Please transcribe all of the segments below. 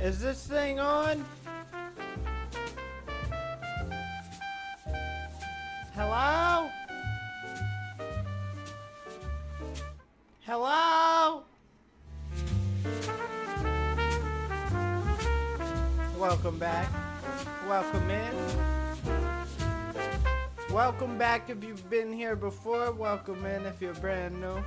Is this thing on? Hello? Hello? Welcome back. Welcome in. Welcome back if you've been here before. Welcome in if you're brand new.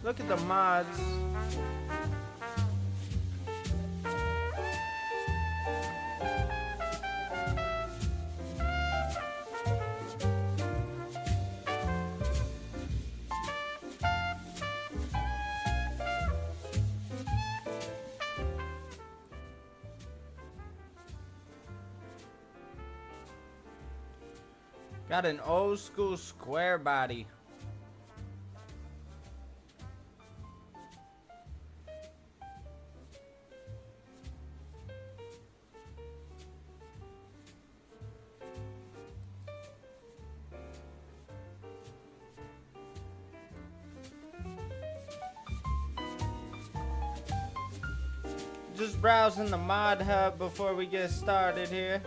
Look at the mods. Got an old school square body. Just browsing the mod hub before we get started here.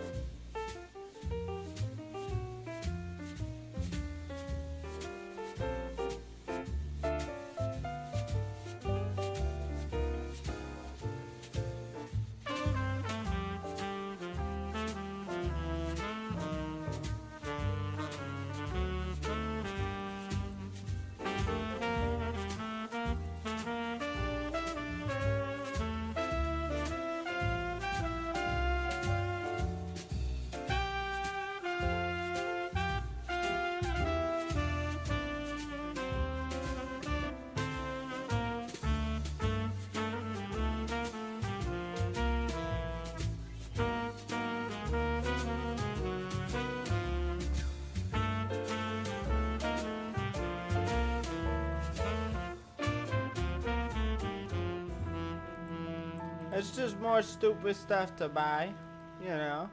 It's just more stupid stuff to buy, you know.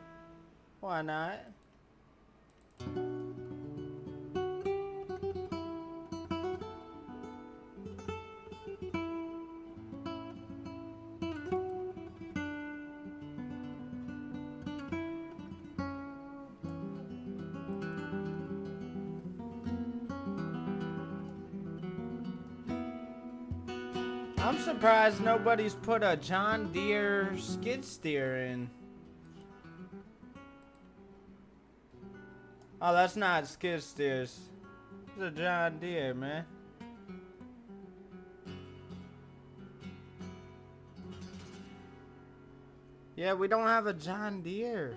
Why not? I'm surprised nobody's put a John Deere skid steer in. Oh, that's not skid steers. It's a John Deere, man. Yeah, we don't have a John Deere.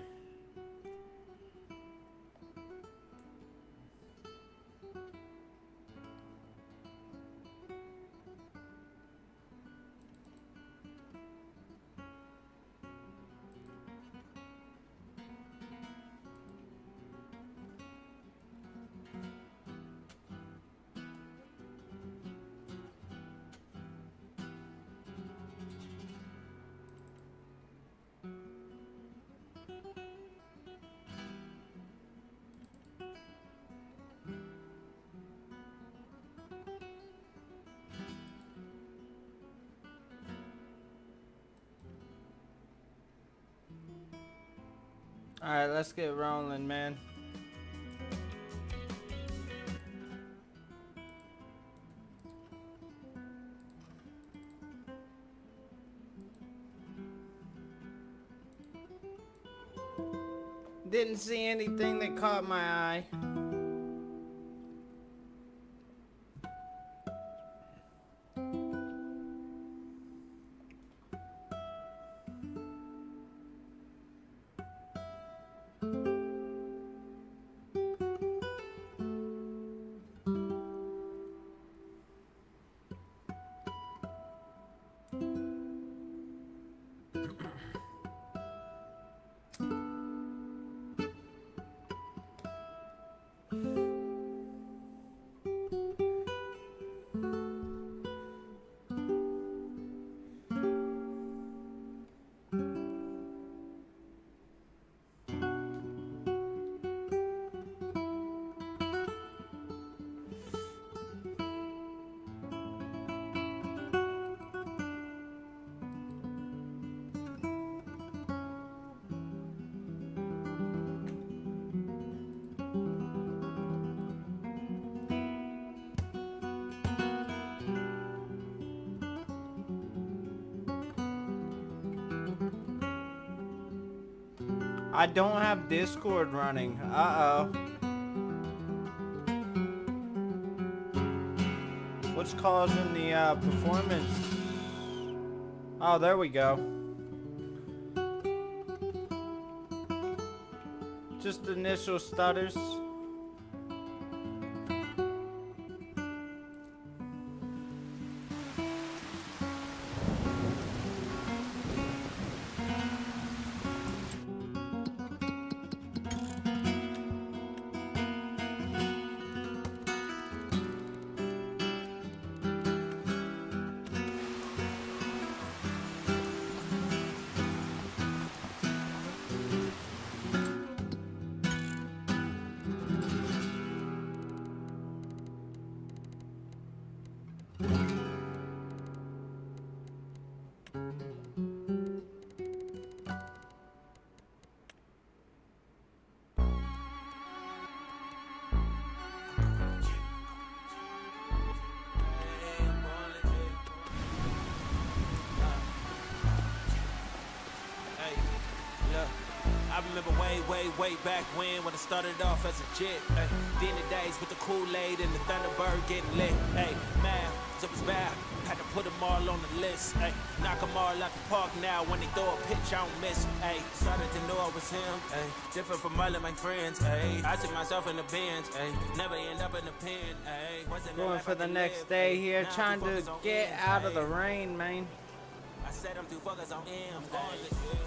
Alright, let's get rolling, man. Didn't see anything that caught my eye. I don't have Discord running. Uh-oh. What's causing the performance? Oh, there we go. Just initial stutters. I remember way back when I started off as a jit. Then the days with the Kool-Aid and the Thunderbird getting lit. Hey, man, it was bad. Had to put them all on the list. Hey, knock them all out the park now. When they throw a pitch, I don't miss. Hey, started to know I was him. Hey, different from all of my friends. Hey, I see myself in the bins. Hey, never end up in the pen. Hey, going for the next day here, trying to get out of the rain, man. I said I'm too focused on him. I'm going legit.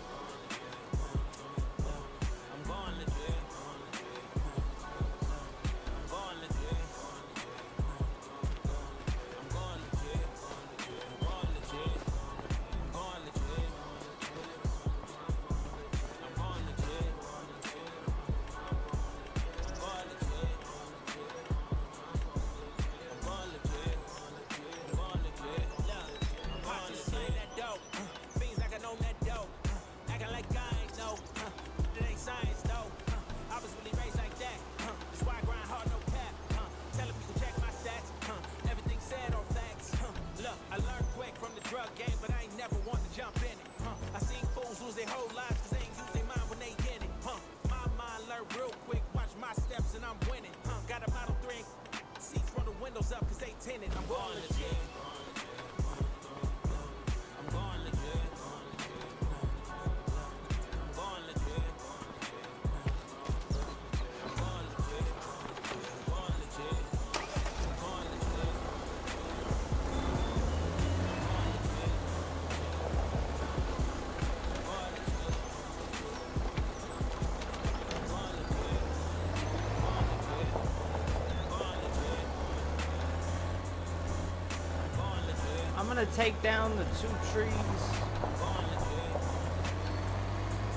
I'm gonna take down the 2 trees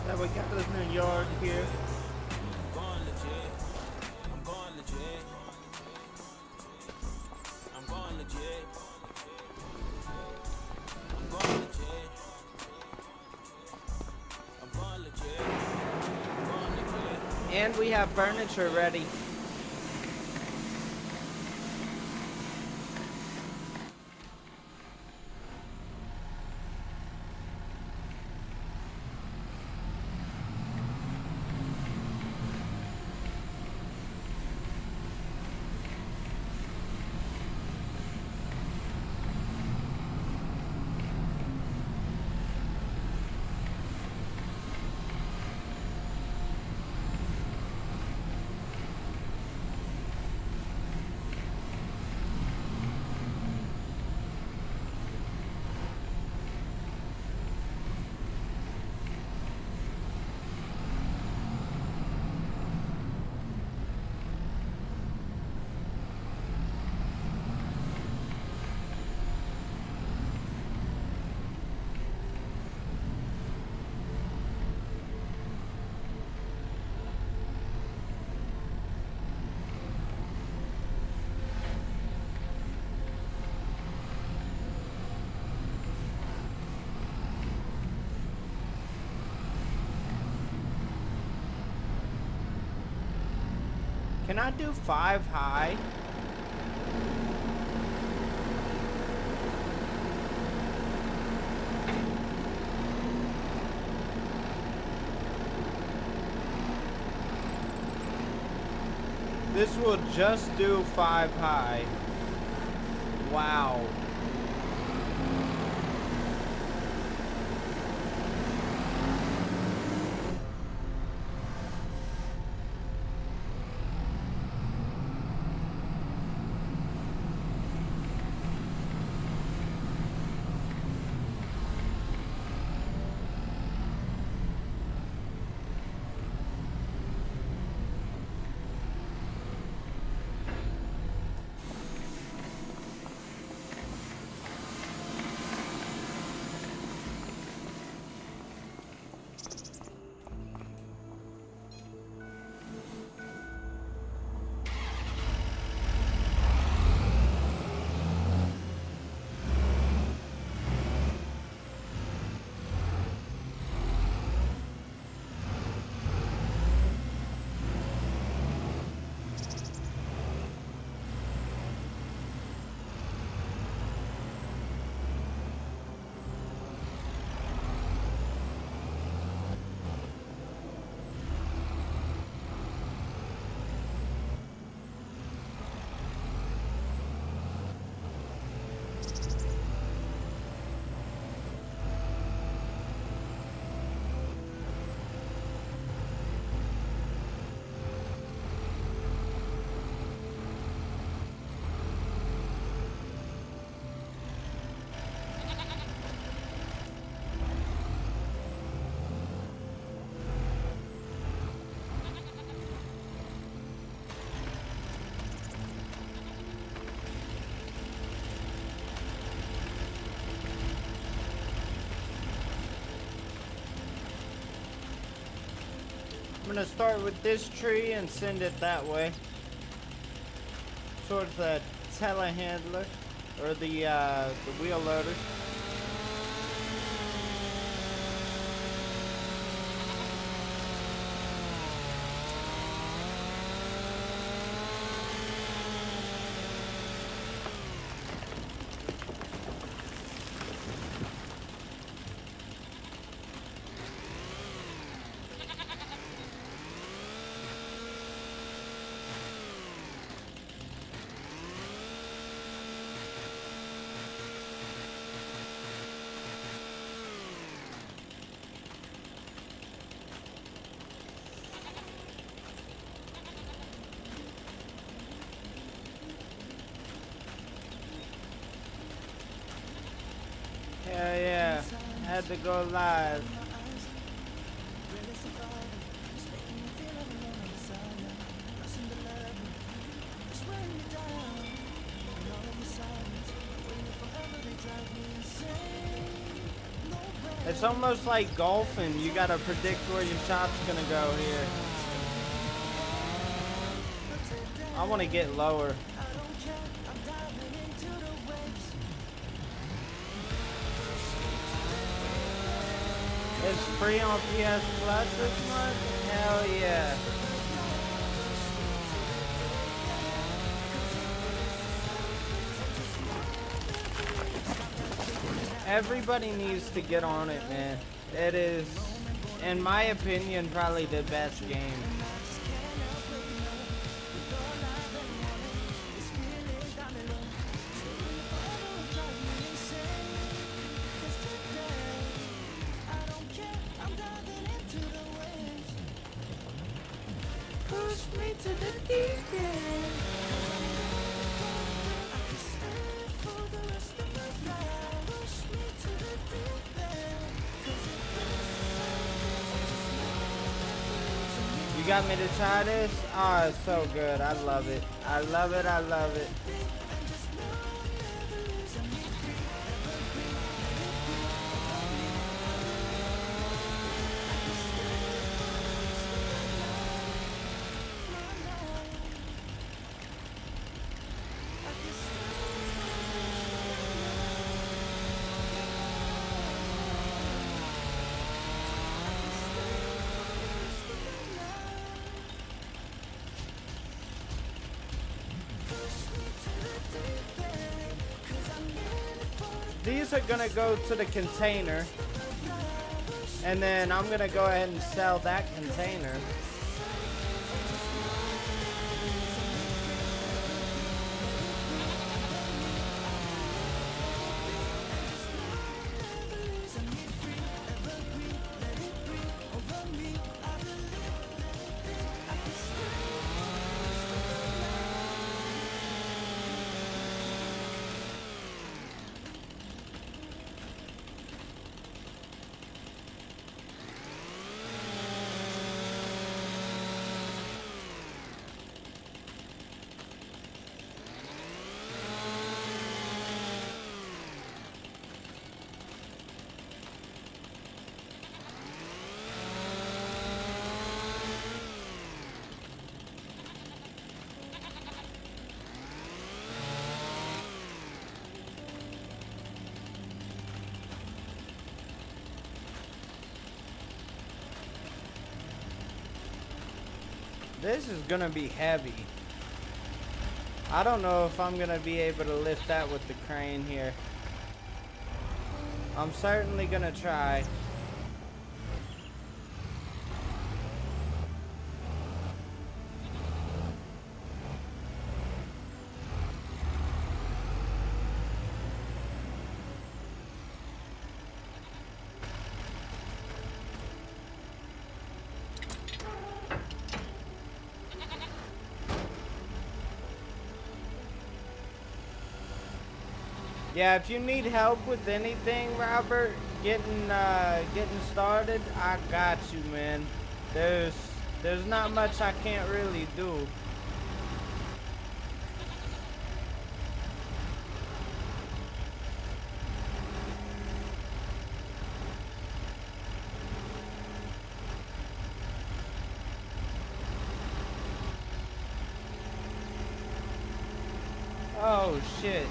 that we got in the yard here. And we have furniture ready. Can I do 5 high? This will just do 5 high. Wow. I'm gonna start with this tree and send it that way. Towards the telehandler, or the wheel loader. Hell yeah, had to go live. It's almost like golfing. You gotta predict where your shot's gonna go here. I wanna get lower. It's free on PS Plus this month? Hell yeah. Everybody needs to get on it, man. It is, in my opinion, probably the best game. Push me to the deep end. You got me to try this? Oh, it's so good. I love it. I love it. I love it. These are gonna go to the container, and then I'm gonna go ahead and sell that container. This is gonna be heavy. I don't know if I'm gonna be able to lift that with the crane here. I'm certainly gonna try. Yeah, if you need help with anything, Robert, getting started, I got you, man. There's not much I can't really do. Oh shit.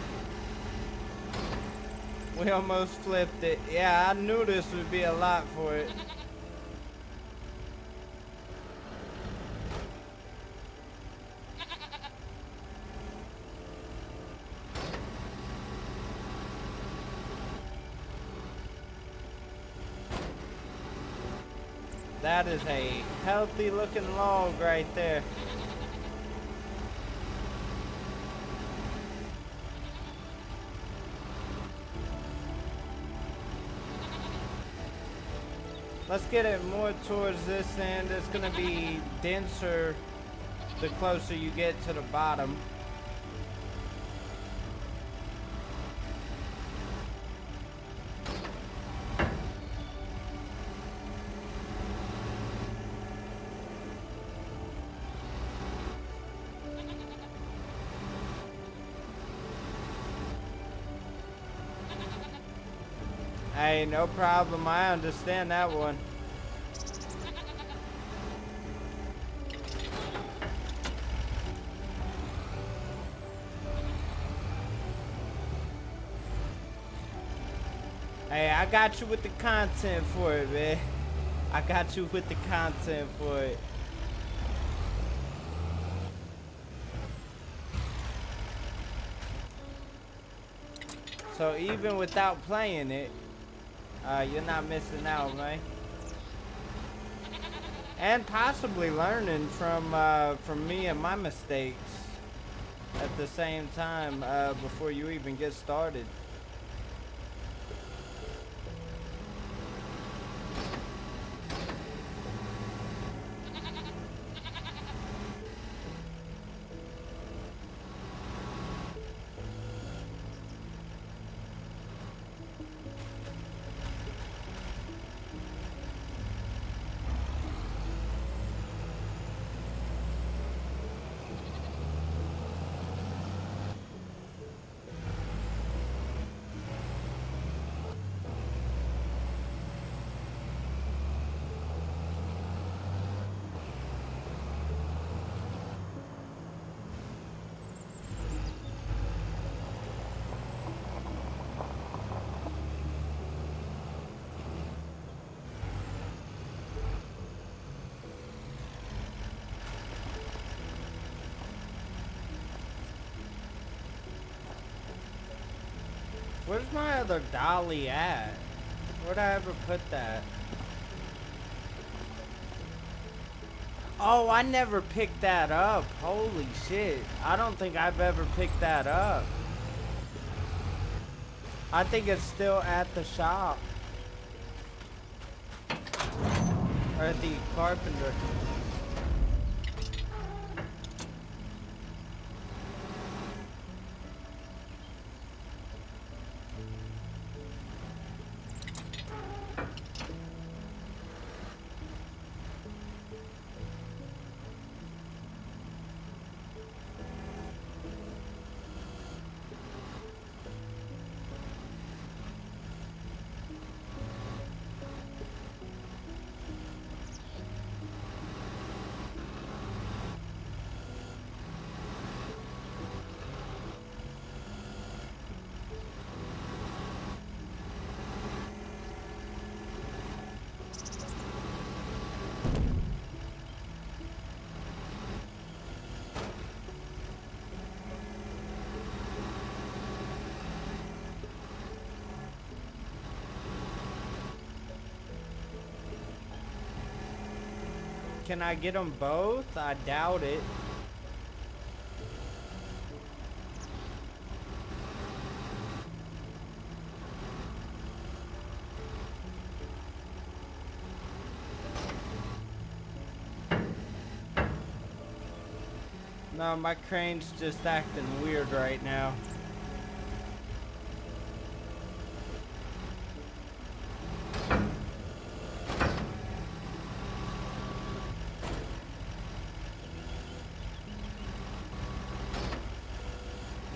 We almost flipped it. Yeah, I knew this would be a lot for it. That is a healthy looking log right there. Let's get it more towards this end. It's gonna be denser the closer you get to the bottom. Hey, no problem. I understand that one. Hey, I got you with the content for it, man. I got you with the content for it. So even without playing it, you're not missing out, man. And possibly learning from me and my mistakes at the same time before you even get started. Where's my other dolly at? Where'd I ever put that? Oh, I never picked that up. Holy shit. I don't think I've ever picked that up. I think it's still at the shop. Or at the carpenter. Can I get them both? I doubt it. No, my crane's just acting weird right now.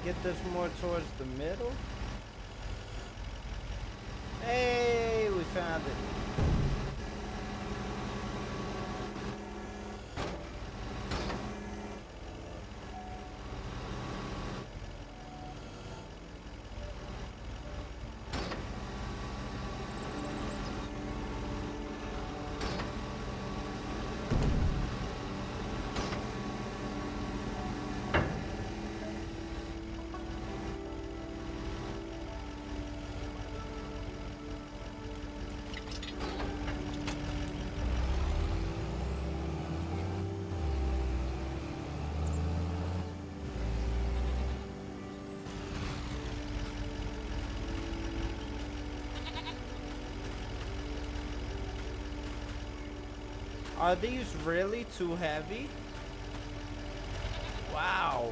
Get this more towards the middle. Hey, we found it. Are these really too heavy? Wow.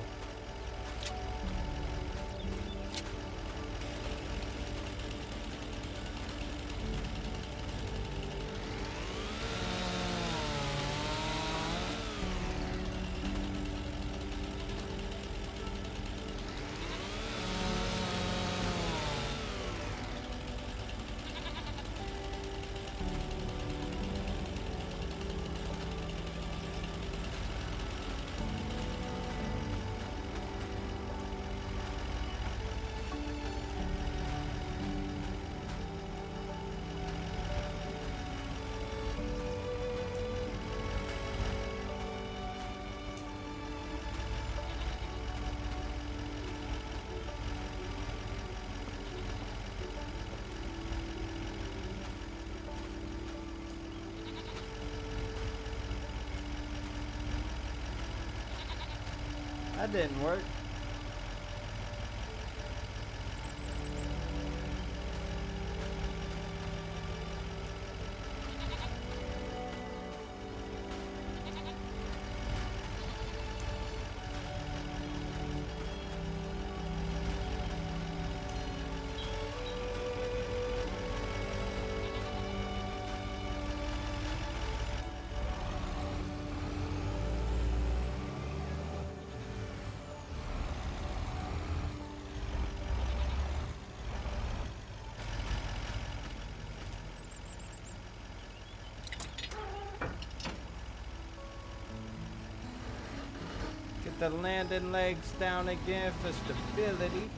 That didn't work. Get the landing legs down again for stability.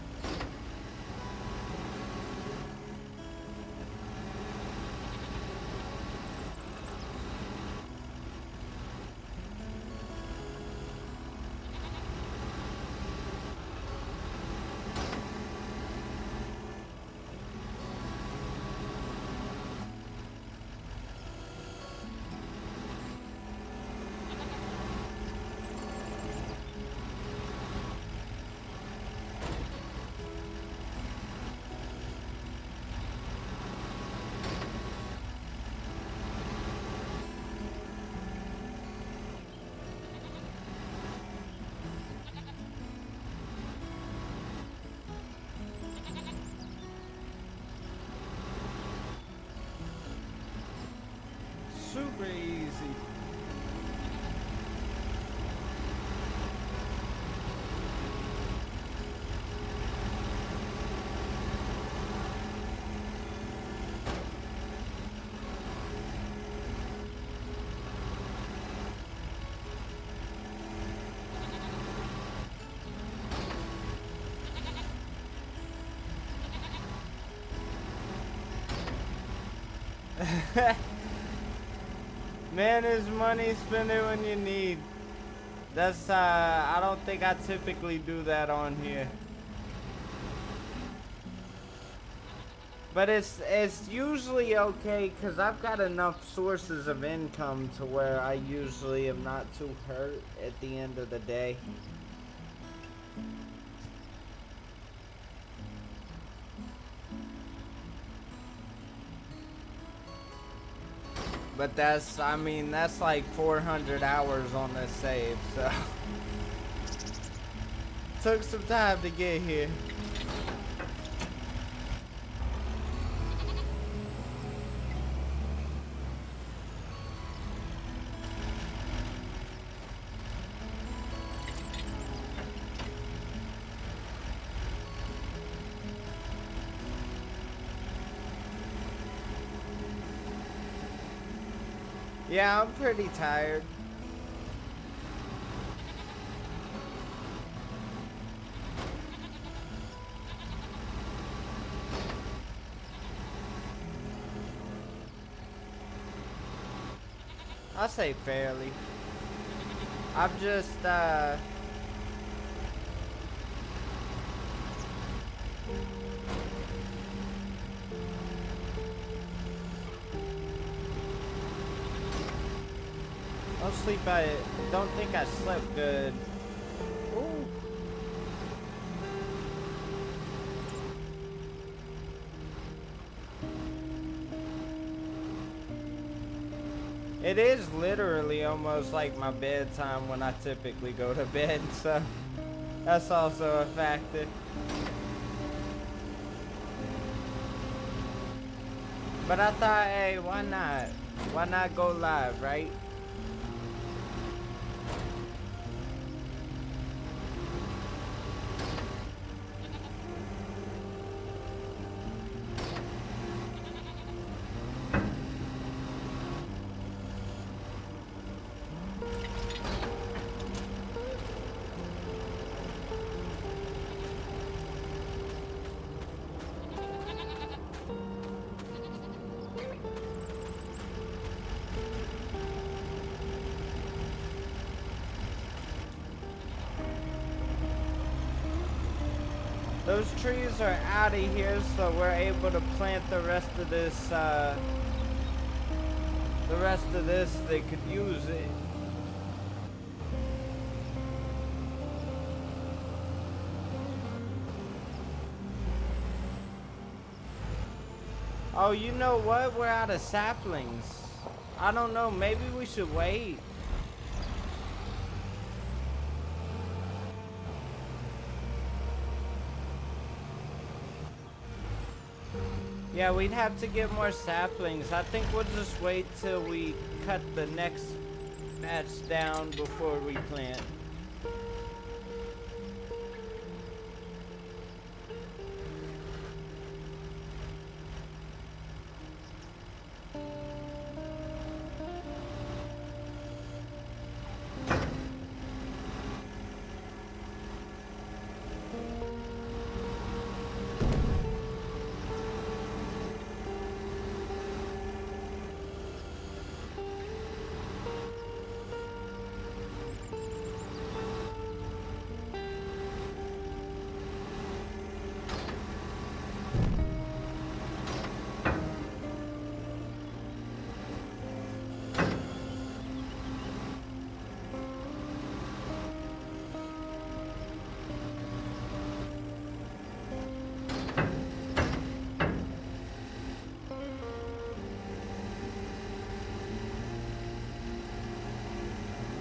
Super easy. Man, is money spending when you need. That's I don't think I typically do that on here. But it's usually okay because I've got enough sources of income to where I usually am not too hurt at the end of the day. But that's, I mean, that's like 400 hours on this save, so. Took some time to get here. Yeah, I'm pretty tired. I'll say fairly. I've just, don't think I slept good. Ooh. It is literally almost like my bedtime when I typically go to bed, so that's also a factor. But I thought, hey, why not? Why not go live, right? Those trees are out of here, so we're able to plant the rest of this, they could use it. Oh, you know what? We're out of saplings. I don't know, maybe we should wait. Yeah, we'd have to get more saplings. I think we'll just wait till we cut the next batch down before we plant.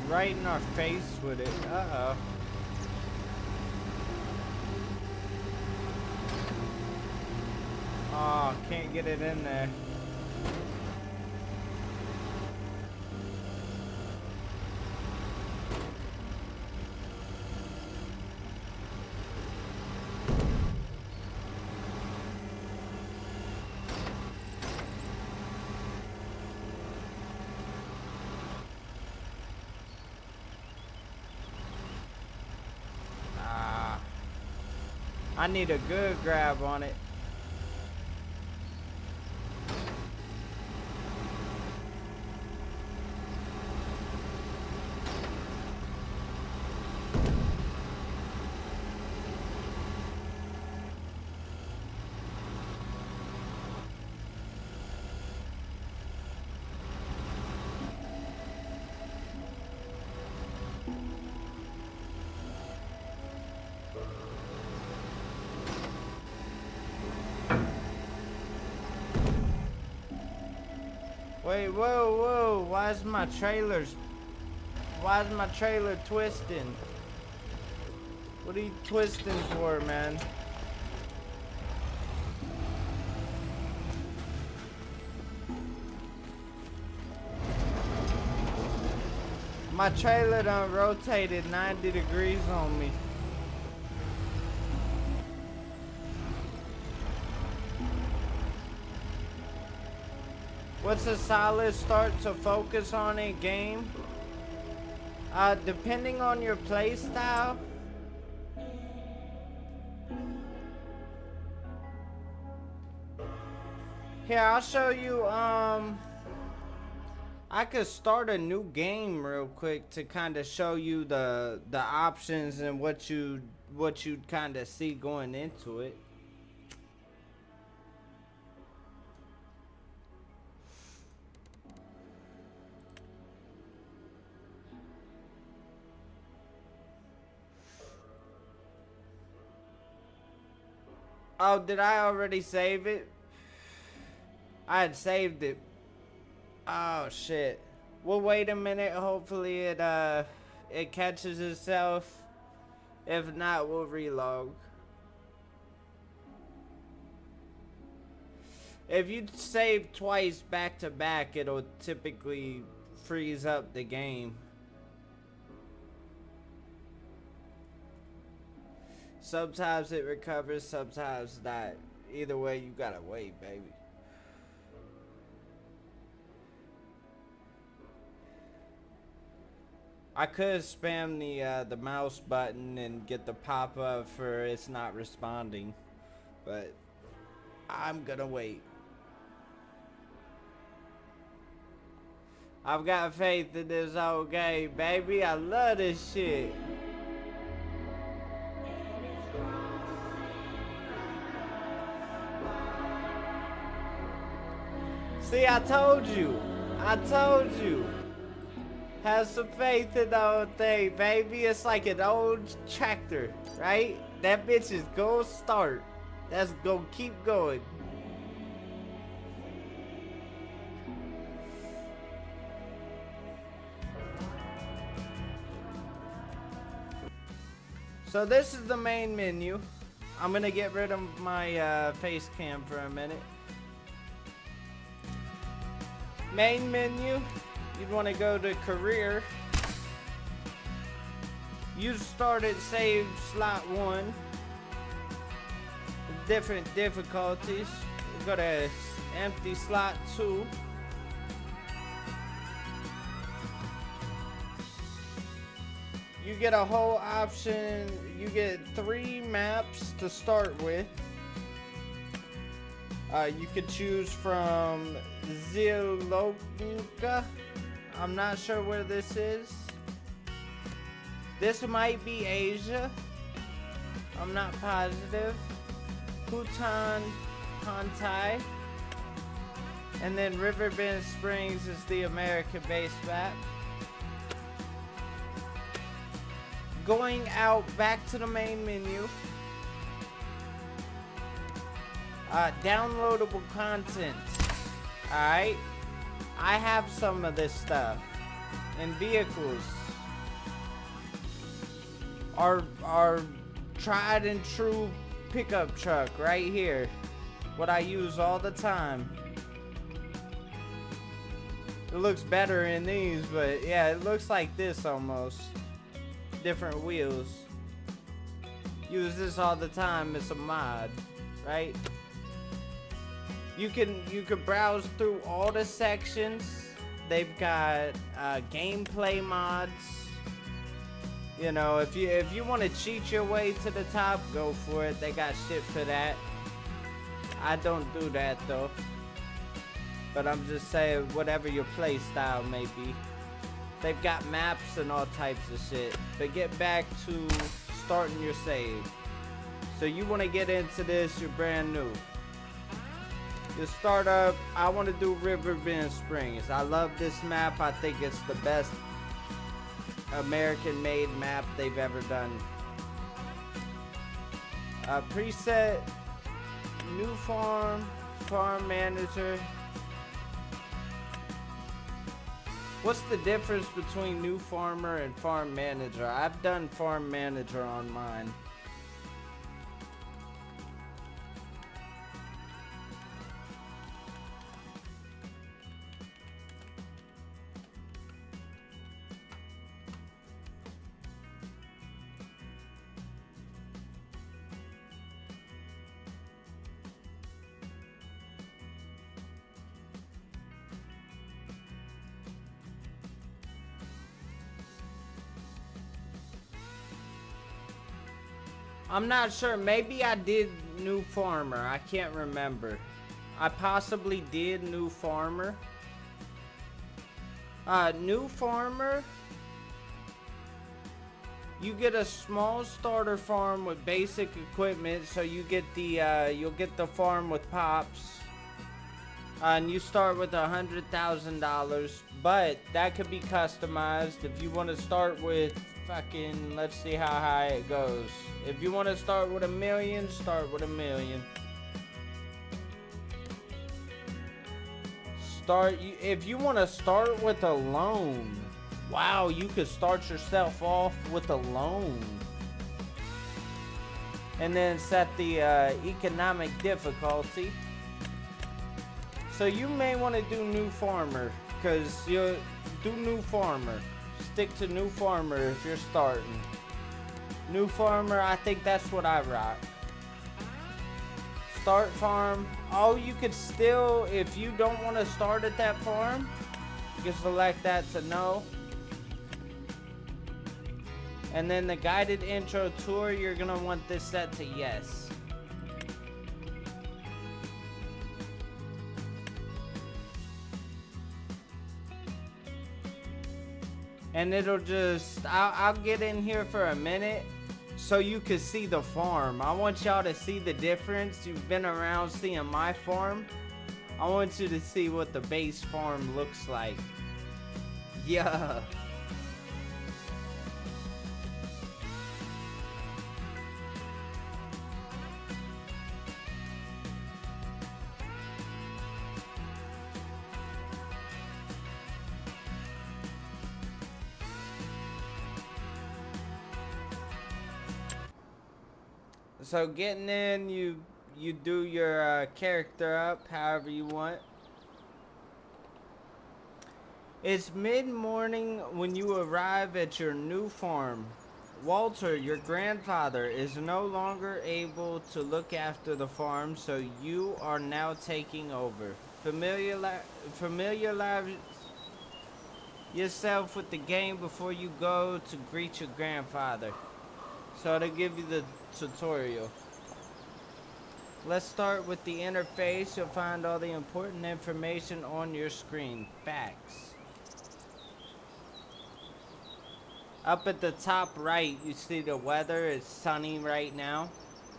Right in our face with it. Uh-oh. Oh, can't get it in there. I need a good grab on it. Wait, whoa, whoa. Why is my trailer twisting? What are you twisting for, man? My trailer done rotated 90 degrees on me. What's a solid start to focus on a game? Depending on your play style. Here, I'll show you, I could start a new game real quick to kind of show you the options and what you'd kind of see going into it. Oh, did I already save it? I had saved it. Oh shit. We'll wait a minute. Hopefully it catches itself. If not, we'll relog. If you save twice back to back, it'll typically freeze up the game. Sometimes it recovers, sometimes not. Either way, you gotta wait, baby. I could spam the mouse button and get the pop-up for it's not responding, but I'm gonna wait. I've got faith in this whole game, baby. I love this shit. See, I told you. Have some faith in the whole thing, baby. It's like an old tractor, right? That bitch is gonna start. That's gonna keep going. So this is the main menu. I'm gonna get rid of my face cam for a minute. Main menu, you'd want to go to career. You started save slot 1. Different difficulties. You go to empty slot 2. You get a whole option. You get 3 maps to start with. You could choose from Zielonka. I'm not sure where this is. This might be Asia. I'm not positive. Bhutan, Hantai. And then Riverbend Springs is the American base map. Going out back to the main menu. Downloadable content. Alright. I have some of this stuff. And vehicles. Our tried and true pickup truck right here. What I use all the time. It looks better in these, but yeah, it looks like this almost. Different wheels. Use this all the time. It's a mod, right? You can browse through all the sections. They've got gameplay mods. You know, if you want to cheat your way to the top, go for it. They got shit for that. I don't do that though. But I'm just saying, whatever your play style may be. They've got maps and all types of shit. But get back to starting your save. So you want to get into this, you're brand new. You start up, I want to do Riverbend Springs. I love this map. I think it's the best American made map they've ever done. Preset, new farm, farm manager. What's the difference between new farmer and farm manager? I've done farm manager on mine. I'm not sure. Maybe I did new farmer. I can't remember. I possibly did new farmer. New farmer. You get a small starter farm with basic equipment, so you get the you'll get the farm with pops. And you start with $100,000, but that could be customized if you want to start with fucking, let's see how high it goes. If you want to start with $1 million, start with $1 million. If you want to start with a loan, wow, you could start yourself off with a loan. And then set the economic difficulty. So you may want to do new farmer, because you'll do new farmer. Stick to new farmer if you're starting. New farmer, I think that's what I rock. Start farm. Oh, you could still, if you don't want to start at that farm, you can select that to no. And then the guided intro tour, you're going to want this set to yes. And it'll just, I'll get in here for a minute so you can see the farm. I want y'all to see the difference. You've been around seeing my farm. I want you to see what the base farm looks like. Yeah. So getting in, you do your character up however you want. It's mid-morning when you arrive at your new farm. Walter, your grandfather, is no longer able to look after the farm, so you are now taking over. Familiarize yourself with the game before you go to greet your grandfather. So it'll give you the tutorial. Let's start with the interface. You'll find all the important information on your screen. Facts. Up at the top right, you see the weather. It's sunny right now.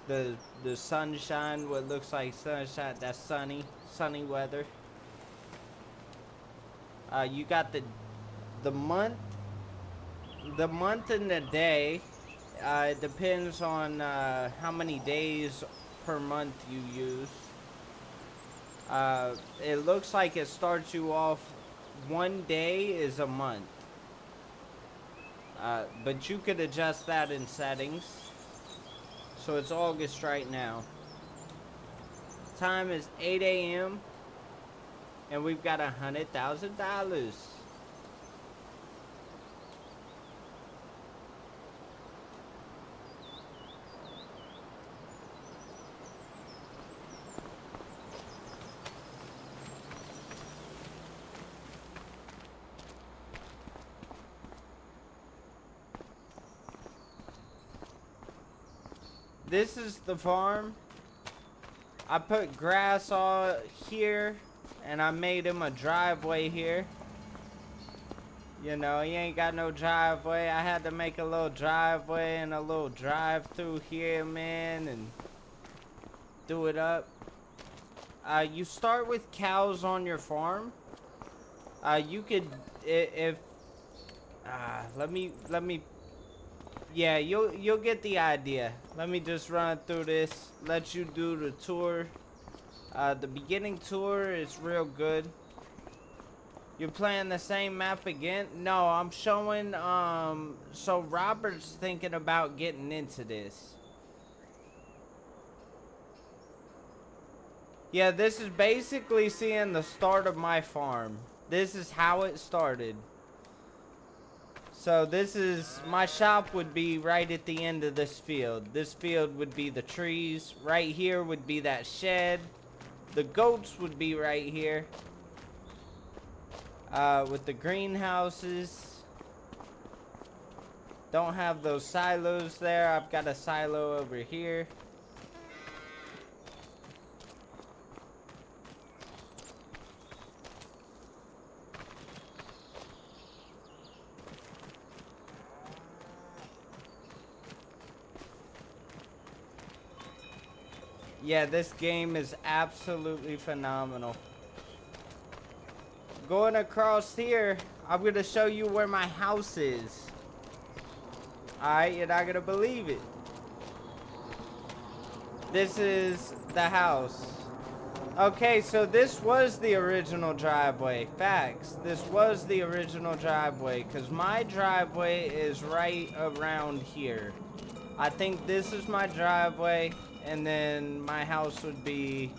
The sunshine, what looks like sunshine, that's sunny weather. You got the month and the day. It depends on how many days per month you use. It looks like it starts you off, one day is a month. But you could adjust that in settings. So it's August right now. Time is 8 a.m. and we've got $100,000. This is the farm. I put grass all here, and I made him a driveway here. You know, he ain't got no driveway. I had to make a little driveway and a little drive through here, man, and do it up. You start with cows on your farm. You could, let me. Yeah, you'll get the idea. Let me just run through this. Let you do the tour. The beginning tour is real good. You're playing the same map again? No, I'm showing, so Robert's thinking about getting into this. Yeah, this is basically seeing the start of my farm. This is how it started. So this is, my shop would be right at the end of this field. This field would be the trees. Right here would be that shed. The goats would be right here. With the greenhouses. Don't have those silos there. I've got a silo over here. Yeah, this game is absolutely phenomenal. Going across here, I'm gonna show you where my house is. Alright, you're not gonna believe it. This is the house. Okay, so this was the original driveway. Facts. This was the original driveway, because my driveway is right around here. I think this is my driveway, and then my house would be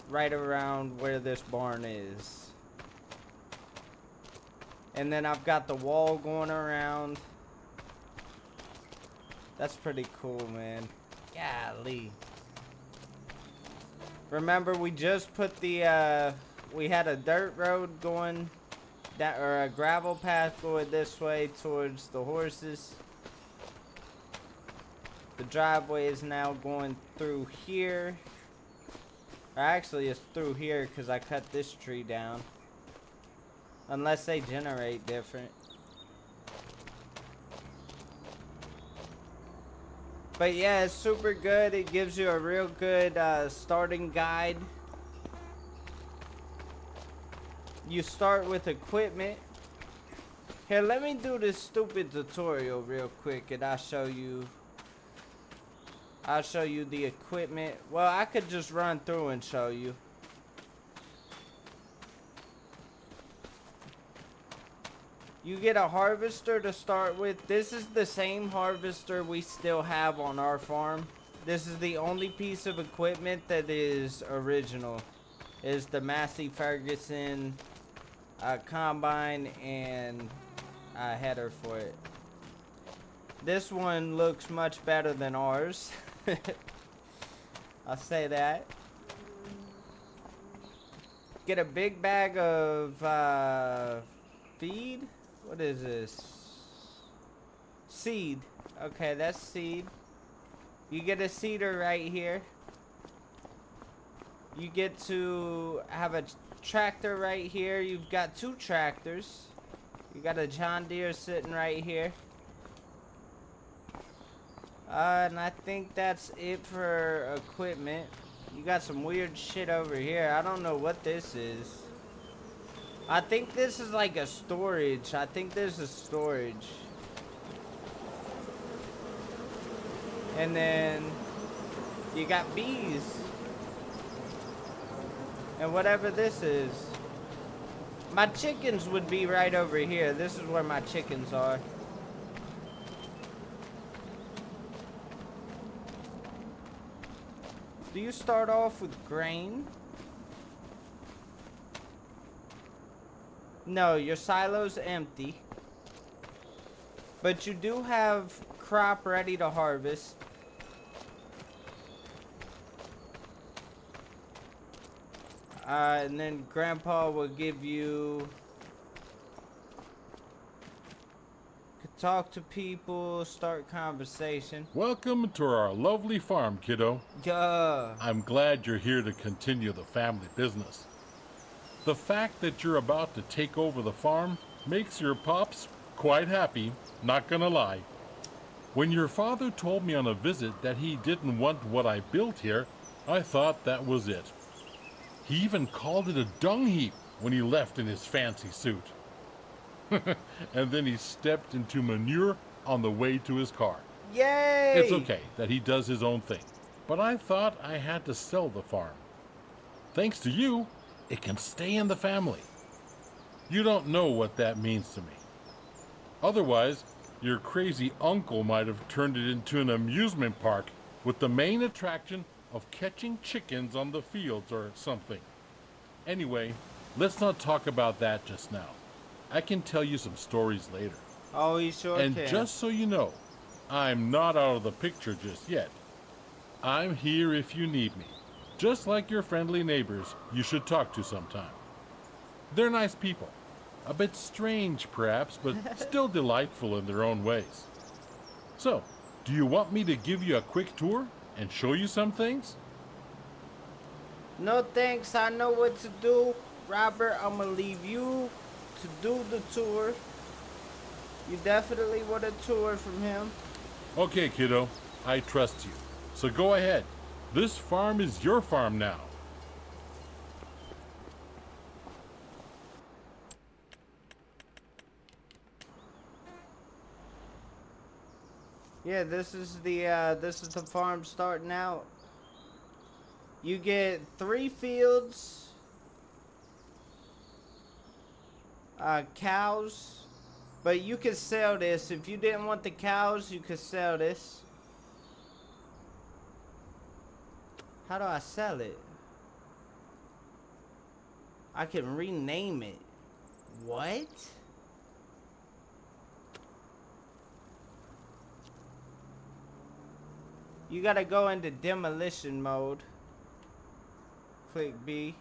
right around where this barn is. And then I've got the wall going around. That's pretty cool, man. Golly. Remember, we just put the, we had a dirt road going, or a gravel path going this way towards the horses. The driveway is now going through here. Or actually, it's through here because I cut this tree down. Unless they generate different. But yeah, it's super good. It gives you a real good starting guide. You start with equipment. Here, let me do this stupid tutorial real quick and I'll show you the equipment. Well, I could just run through and show you. You get a harvester to start with. This is the same harvester we still have on our farm. This is the only piece of equipment that is original. Is the Massey Ferguson combine and header for it. This one looks much better than ours. I'll say that. Get a big bag of feed. What is this? Seed. Okay, that's seed. You get a seeder right here. You get to have a tractor right here. You've got two tractors. You got a John Deere sitting right here. And I think that's it for equipment. You got some weird shit over here. I don't know what this is. I think this is like a storage. I think there's a storage. And then you got bees. And whatever this is. My chickens would be right over here. This is where my chickens are. Do you start off with grain? No, your silo's empty. But you do have crop ready to harvest. And then Grandpa will give you... talk to people, start conversation. Welcome to our lovely farm, kiddo. Yeah. I'm glad you're here to continue the family business. The fact that you're about to take over the farm makes your pops quite happy, not gonna lie. When your father told me on a visit that he didn't want what I built here, I thought that was it. He even called it a dung heap when he left in his fancy suit. And then he stepped into manure on the way to his car. Yay! It's okay that he does his own thing, but I thought I had to sell the farm. Thanks to you, it can stay in the family. You don't know what that means to me. Otherwise, your crazy uncle might have turned it into an amusement park with the main attraction of catching chickens on the fields or something. Anyway, let's not talk about that just now. I can tell you some stories later. Oh, he sure And can. just so you know, I'm not out of the picture just yet. I'm here if you need me. Just like your friendly neighbors you should talk to sometime. They're nice people. A bit strange, perhaps, but still delightful in their own ways. So, do you want me to give you a quick tour and show you some things? No thanks, I know what to do. Robert, I'm gonna leave you to do the tour. You definitely want a tour from him. Okay, kiddo, I trust you. So go ahead. This farm is your farm now. Yeah, this is the farm starting out. You get 3 fields, cows, but you could sell this. If you didn't want the cows, you could sell this. How do I sell it? I can rename it. What? You gotta go into demolition mode. Click B.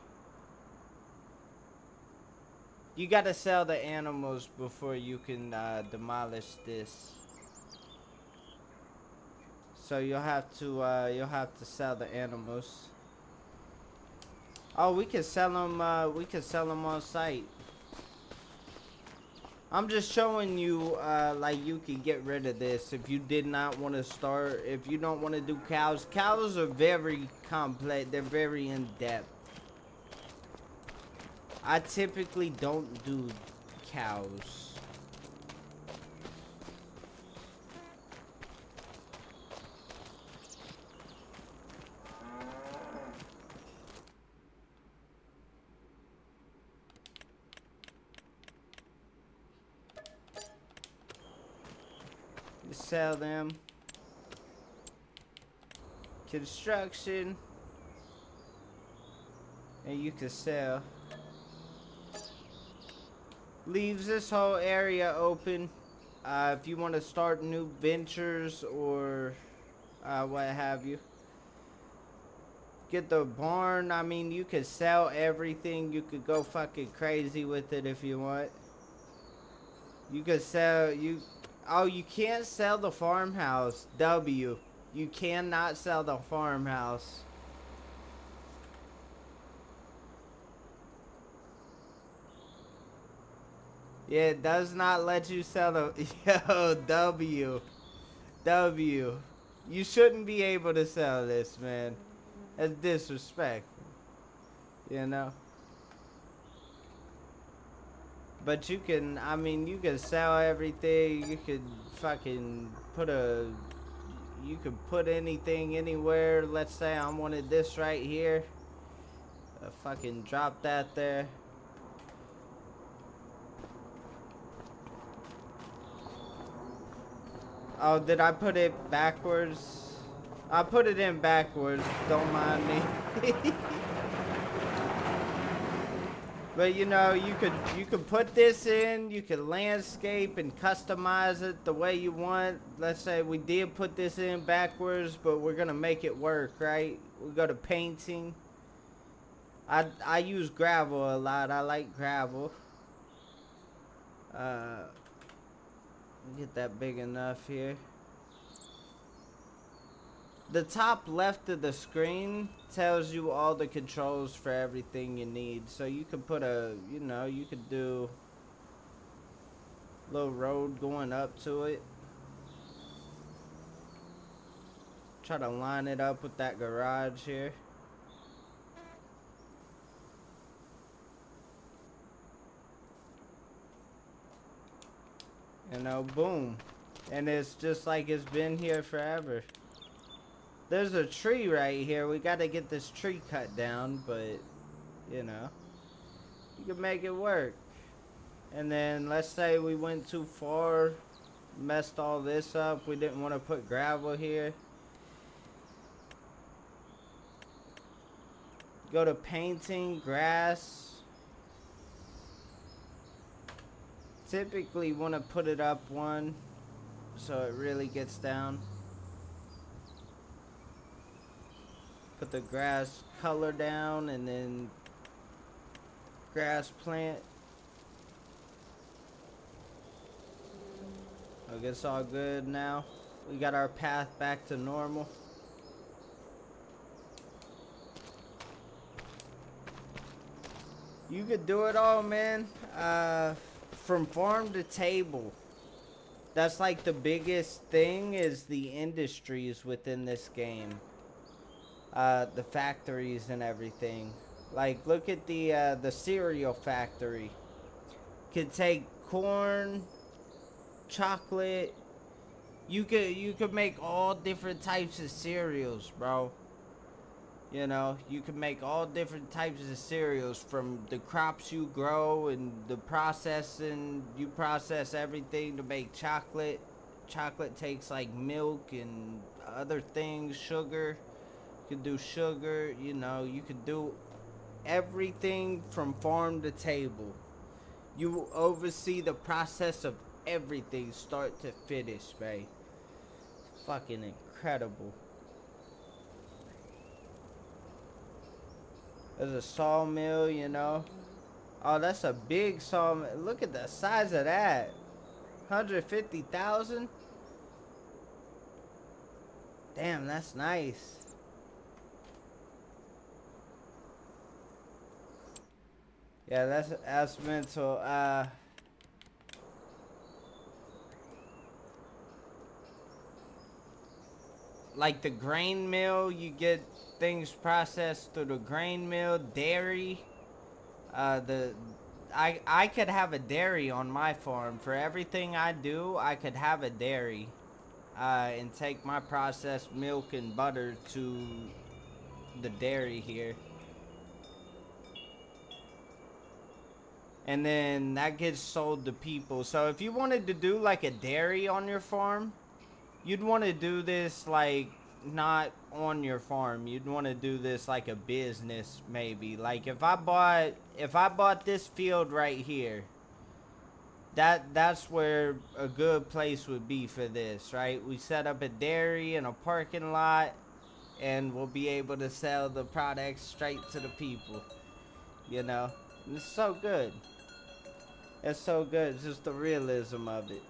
You gotta sell the animals before you can demolish this. So you'll have to sell the animals. Oh, we can sell them. We can sell them on site. I'm just showing you, like you can get rid of this if you did not want to start. If you don't want to do cows, cows are very complex. They're very in depth. I typically don't do cows. You sell them. Construction. And you can sell. Leaves this whole area open if you want to start new ventures or what have you. Get the barn. I mean, you could sell everything. You could go fucking crazy with it if you want. You could sell oh, you can't sell the farmhouse. W. You cannot sell the farmhouse. Yeah, it does not let you sell the... Yo, W. W. You shouldn't be able to sell this, man. That's disrespectful. You know? But you can, I mean, you can sell everything. You could fucking put a... You could put anything anywhere. Let's say I wanted this right here. Fucking drop that there. Oh, did I put it backwards? I put it in backwards. Don't mind me. But you know, you could put this in. You could landscape and customize it the way you want. Let's say we did put this in backwards, but we're gonna make it work, right? We go to painting. I use gravel a lot. I like gravel. Get that big enough here. The top left of the screen tells you all the controls for everything you need. So you could put a, you know, you could do a little road going up to it. Try to line it up with that garage here. You know, boom. And it's just like it's been here forever. There's a tree right here. We gotta get this tree cut down, but, you know. You can make it work. And then let's say we went too far, messed all this up. We didn't want to put gravel here. Go to painting, grass. Typically want to put it up one so it really gets down. Put the grass color down and then grass plant. I guess all good now. We got our path back to normal. You could do it all, man. From farm to table. That's like the biggest thing is the industries within this game. The factories and everything. Like, look at the cereal factory. Could take corn, chocolate. You could make all different types of cereals, bro. You know, you can make all different types of cereals from the crops you grow and the processing. You process everything to make chocolate. Chocolate takes like milk and other things, sugar. You could do sugar, you know, you could do everything from farm to table. You oversee the process of everything, start to finish, man. Fucking incredible. There's a sawmill, you know. Oh, that's a big sawmill. Look at the size of that. 150,000? Damn, that's nice. Yeah, that's mental. Like the grain mill, you get things processed through the grain mill. Dairy, I could have a dairy on my farm. For everything I do, I could have a dairy, and take my processed milk and butter to the dairy here. And then that gets sold to people. So if you wanted to do like a dairy on your farm, you'd want to do this like not on your farm. You'd want to do this like a business maybe. Like if I bought this field right here, that's where a good place would be for this, right? We set up a dairy in a parking lot and we'll be able to sell the products straight to the people. You know, and it's so good. It's so good. It's just the realism of it.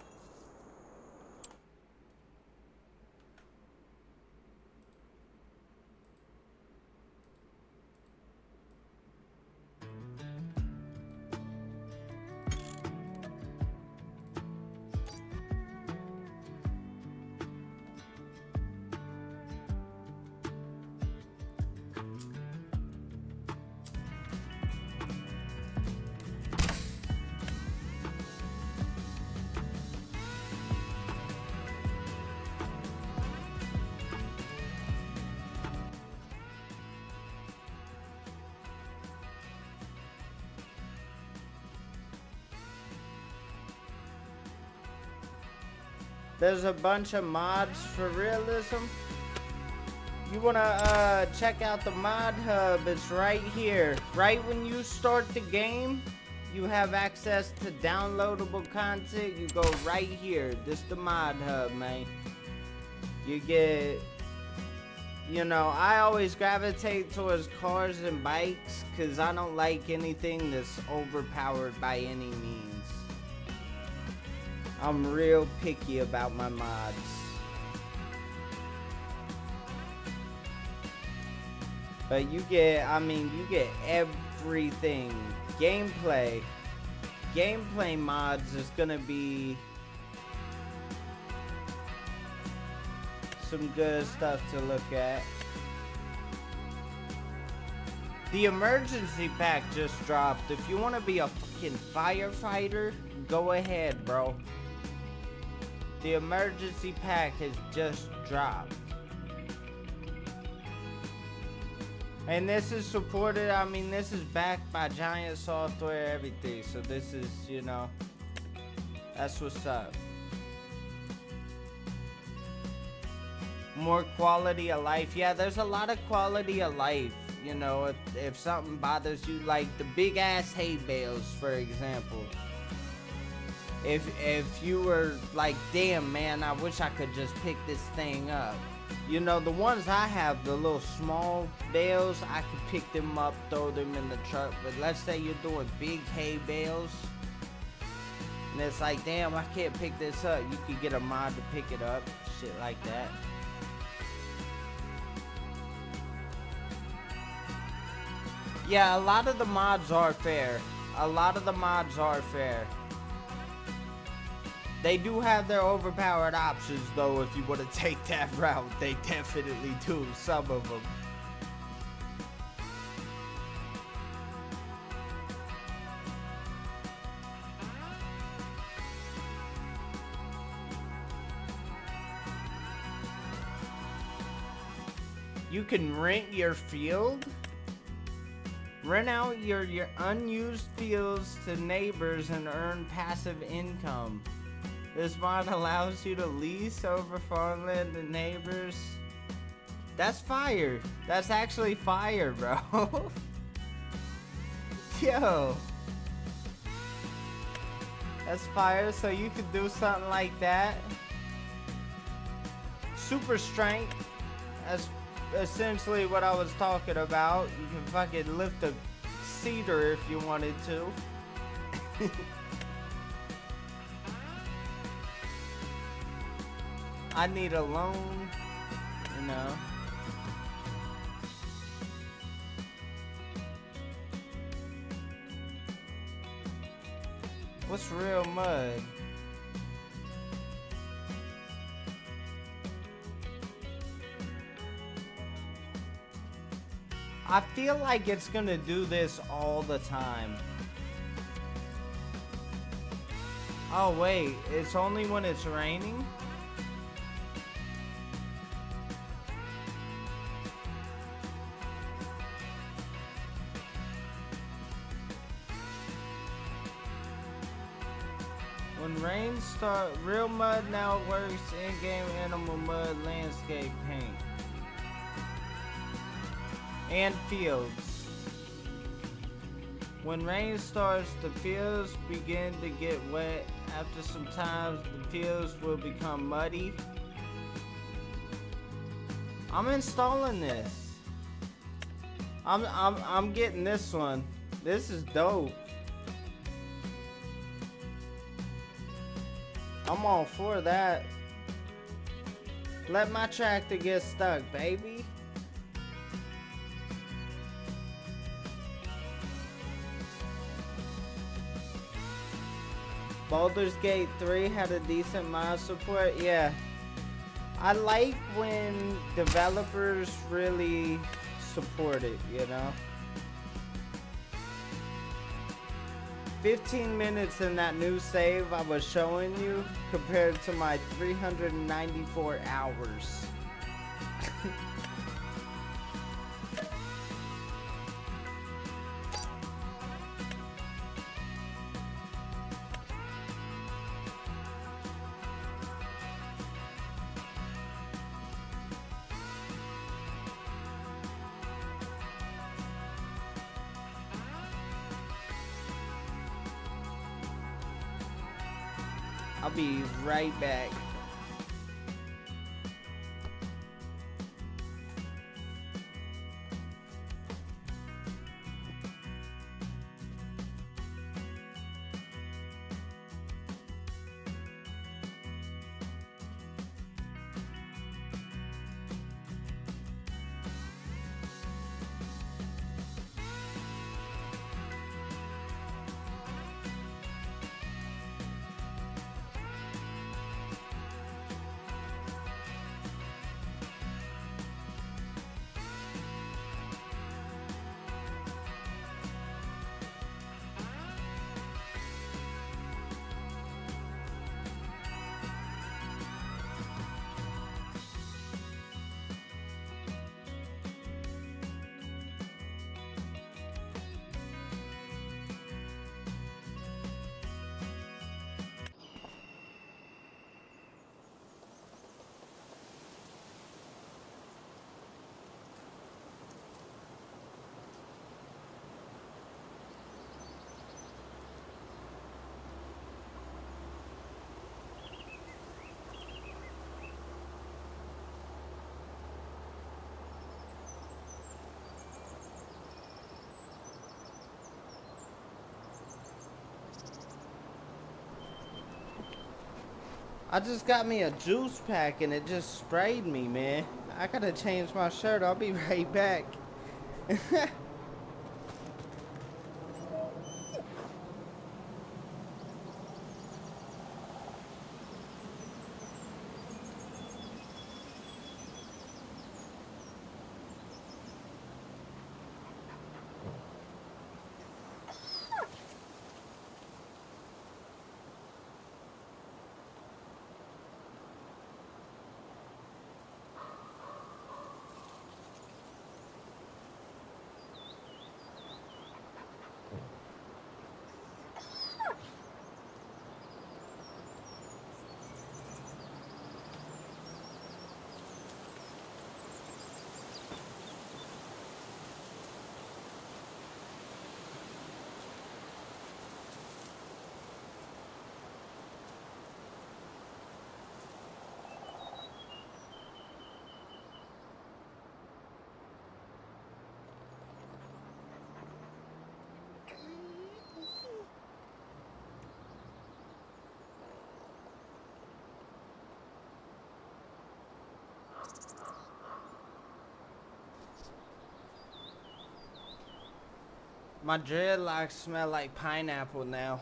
There's a bunch of mods for realism. You wanna check out the mod hub, it's right here. Right when you start the game, you have access to downloadable content. You go right here. This the mod hub, man. You get, you know, I always gravitate towards cars and bikes because I don't like anything that's overpowered by any means. I'm real picky about my mods. But you get, I mean, you get everything. Gameplay mods is gonna be some good stuff to look at. The emergency pack just dropped. If you want to be a fucking firefighter, go ahead, bro. The emergency pack has just dropped. And this is supported, I mean, this is backed by Giant Software, everything. So this is, you know, that's what's up. More quality of life. Yeah, there's a lot of quality of life. You know, if something bothers you, like the big ass hay bales, for example. If you were like, damn man, I wish I could just pick this thing up. You know, the ones I have, the little small bales, I could pick them up, throw them in the truck. But let's say you're doing big hay bales, and it's like, damn, I can't pick this up. You could get a mod to pick it up, shit like that. Yeah, a lot of the mods are fair. A lot of the mods are fair. They do have their overpowered options, though, if you want to take that route. They definitely do, some of them. You can rent your field? Rent out your unused fields to neighbors and earn passive income. This mod allows you to lease over farmland to neighbors. That's fire. That's actually fire, bro. Yo. That's fire, so you could do something like that. Super strength. That's essentially what I was talking about. You can fucking lift a cedar if you wanted to. I need a loan, you know. What's real mud? I feel like it's gonna do this all the time. Oh wait, it's only when it's raining? When rain starts, real mud now works in-game animal mud landscape paint. And fields. When rain starts, the fields begin to get wet. After some time, the fields will become muddy. I'm installing this. I'm getting this one. This is dope. I'm all for that. Let my tractor get stuck, baby. Baldur's Gate 3 had a decent mod support. Yeah. I like when developers really support it, you know? 15 minutes in that new save I was showing you compared to my 394 hours. I'll be right back. I just got me a juice pack and it just sprayed me, man. I gotta change my shirt. I'll be right back. My dreadlocks smell like pineapple now.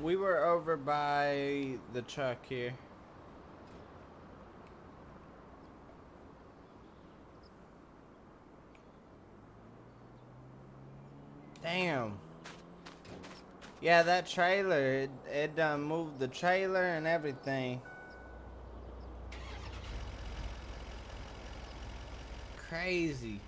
We were over by the truck here. Damn. Yeah, that trailer, it done moved the trailer and everything. Crazy.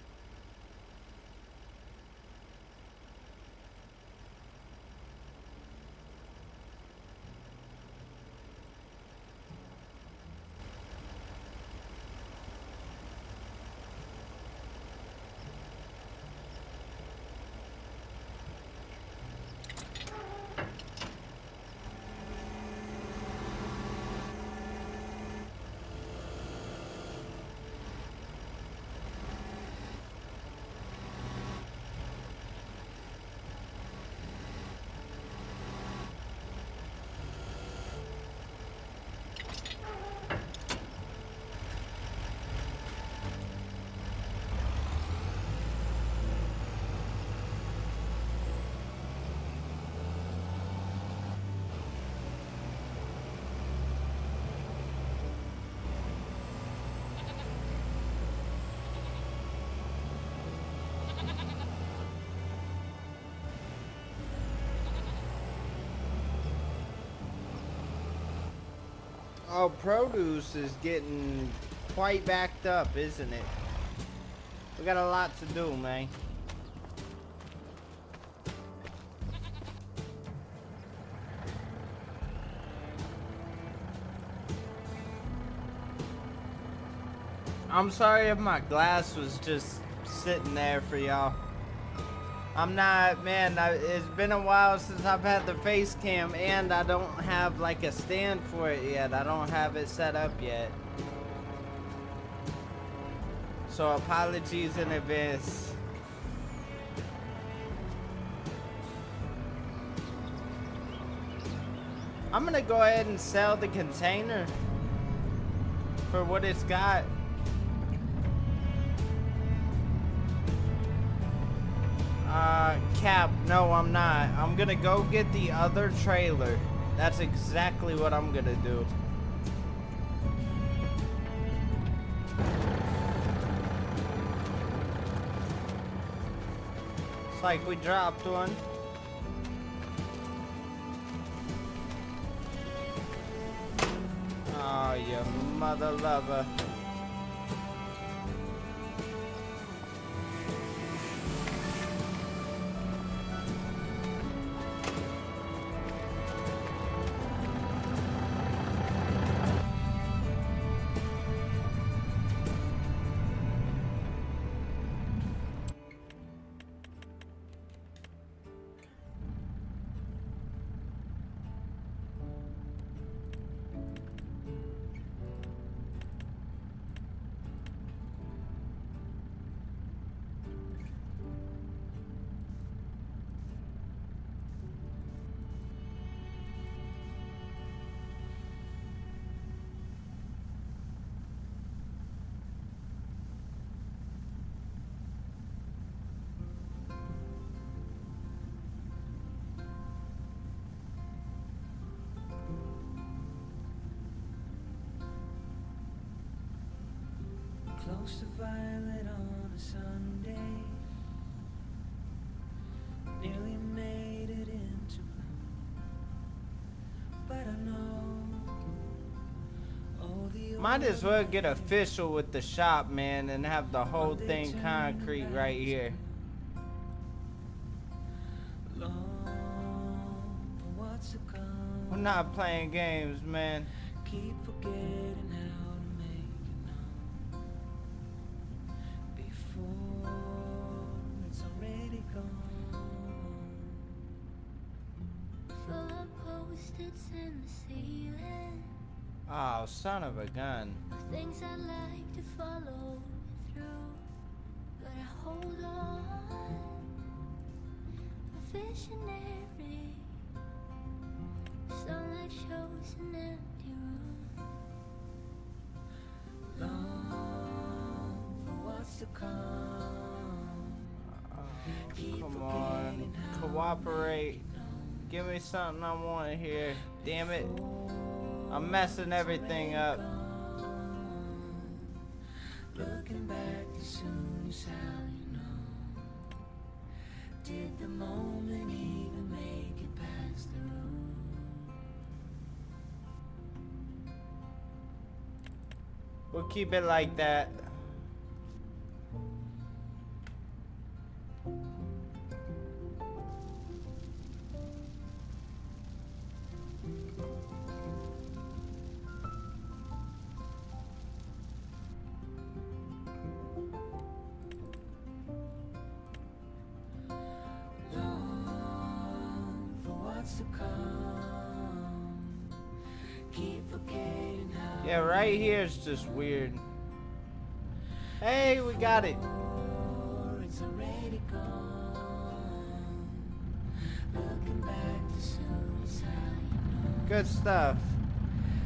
Oh, produce is getting quite backed up, isn't it? We got a lot to do, man. I'm sorry if my glass was just sitting there for y'all. I'm not, man, it's been a while since I've had the face cam, and I don't have like a stand for it yet. I don't have it set up yet. So apologies in advance. I'm gonna go ahead and sell the container for what it's got. Cap, no, I'm not. I'm gonna go get the other trailer. That's exactly what I'm gonna do. It's like we dropped one. Oh, you mother lover. Toast a violet on a Sunday. Nearly made it into bloom, but I know. Oh, the Might as well get official with the shop, man, and have the whole thing concrete right here. long for what's to come. We're not playing games, man. Keep forgetting how to make it known before it's already gone. Full of post-its in the ceiling, Oh, son of a gun. things I like to follow through, but I hold on. A visionary, sunlight shows an empty room. Long for what's to come. Keep Come forgetting on, how cooperate. Give me something I want here. Damn it. I'm messing everything up. looking back as soon as how you know. Did the moment even make it past the room? We'll keep it like that. Long for what's to come. Keep forgetting how Yeah, right here is just weird. Hey, we got it. it's already gone. Looking back as soon as how you know. Good stuff.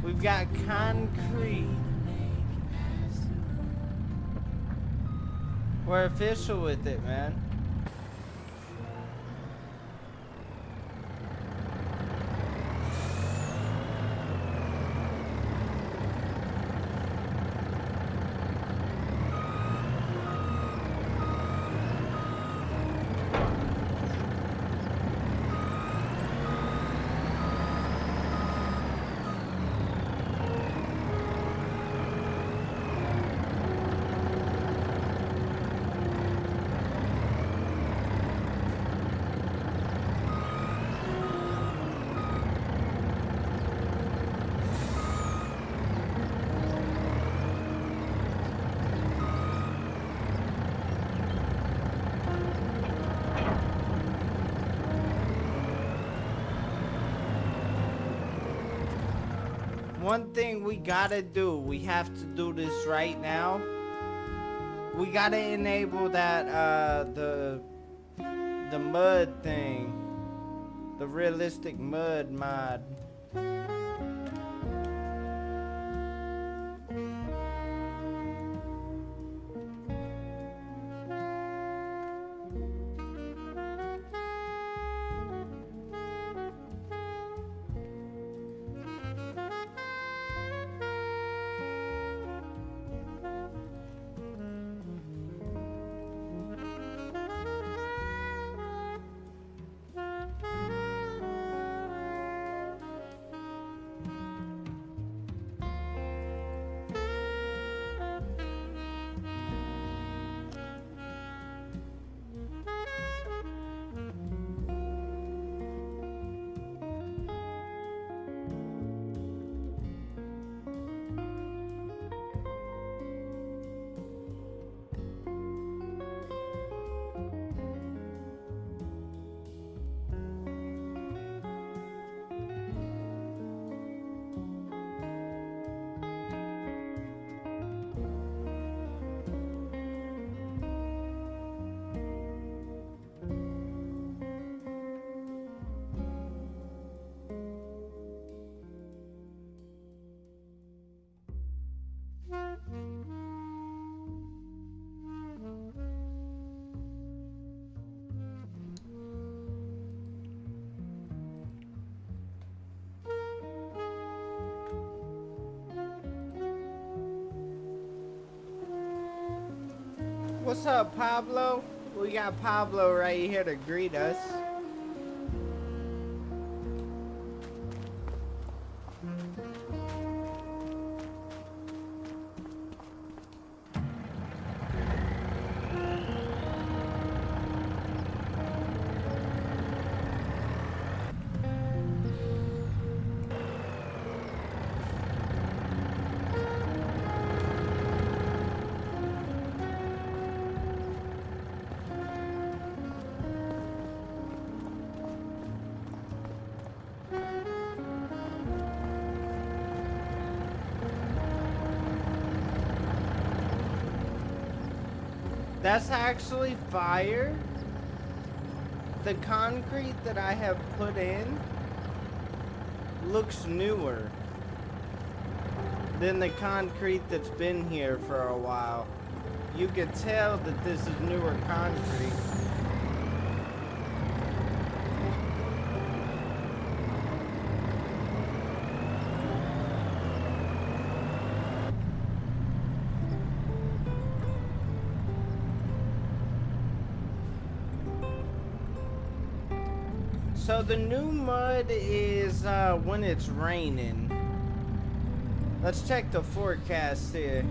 We've got concrete. Make it past the room. We're official with it, man. One thing we gotta do, we have to do this right now. We gotta enable that the mud thing. The realistic mud mod. What's up, Pablo? We got Pablo right here to greet us. That's actually fire. The concrete that I have put in looks newer than the concrete that's been here for a while. You can tell that this is newer concrete. So the new mud is when it's raining. Let's check the forecast here.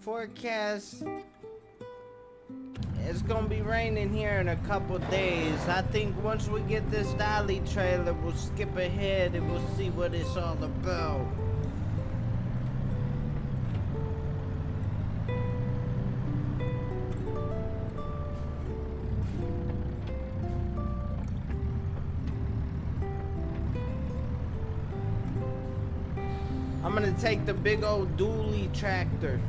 Forecast. It's gonna be raining here in a couple days. I think once we get this dolly trailer, we'll skip ahead and we'll see what it's all about. I'm gonna take the big old dually tractor.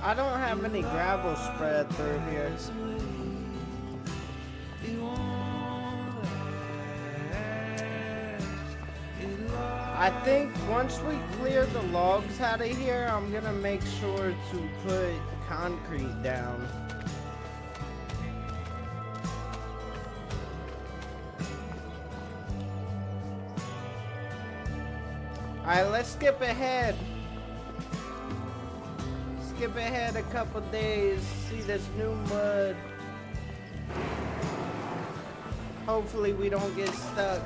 I don't have any gravel spread through here. I think once we clear the logs out of here, I'm gonna make sure to put concrete down. Alright, let's skip ahead. Skip ahead a couple days, see this new mud. Hopefully we don't get stuck.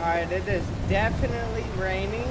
Alright, it is definitely raining.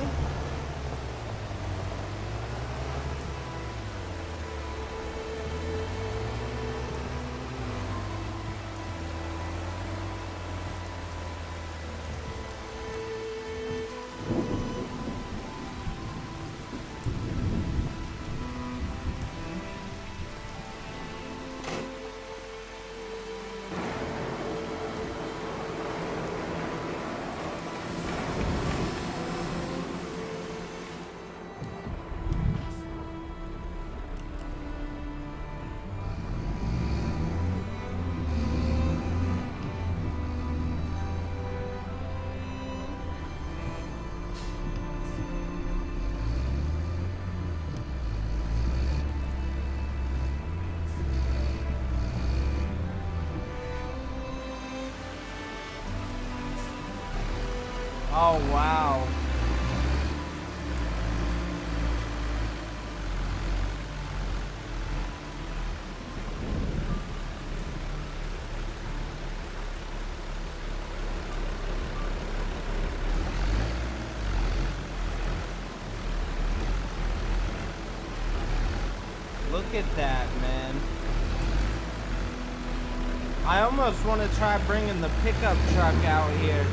Oh, wow. Look at that, man. I almost want to try bringing the pickup truck out here.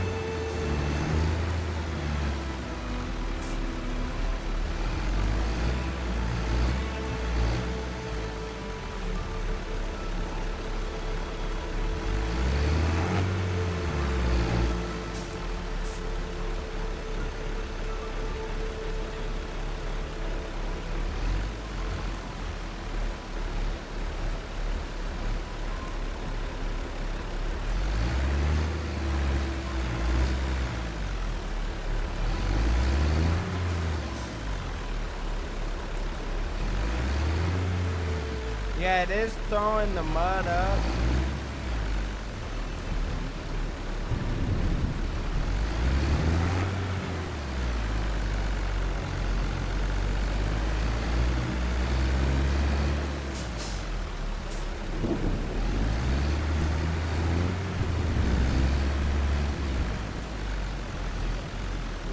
Yeah, it is throwing the mud up.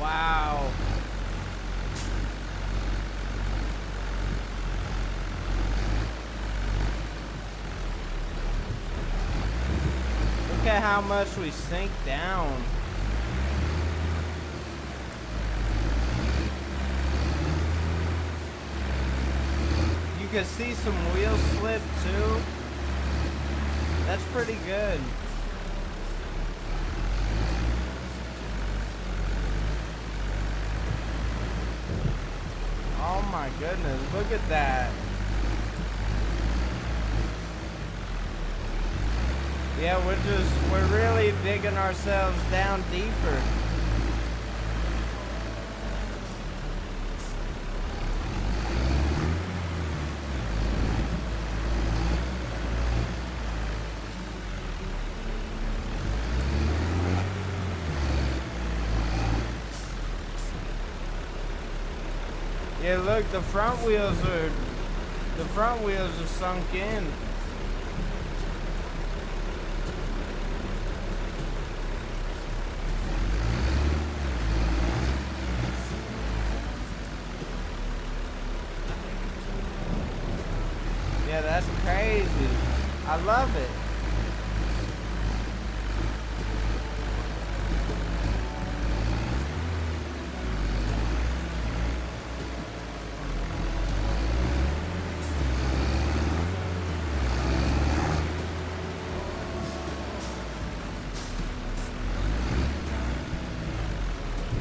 Wow. Look at how much we sink down. You can see some wheel slip too. That's pretty good. Oh my goodness, look at that. Yeah, we're really digging ourselves down deeper. Yeah, look, the front wheels are sunk in. Yeah, that's crazy. I love it.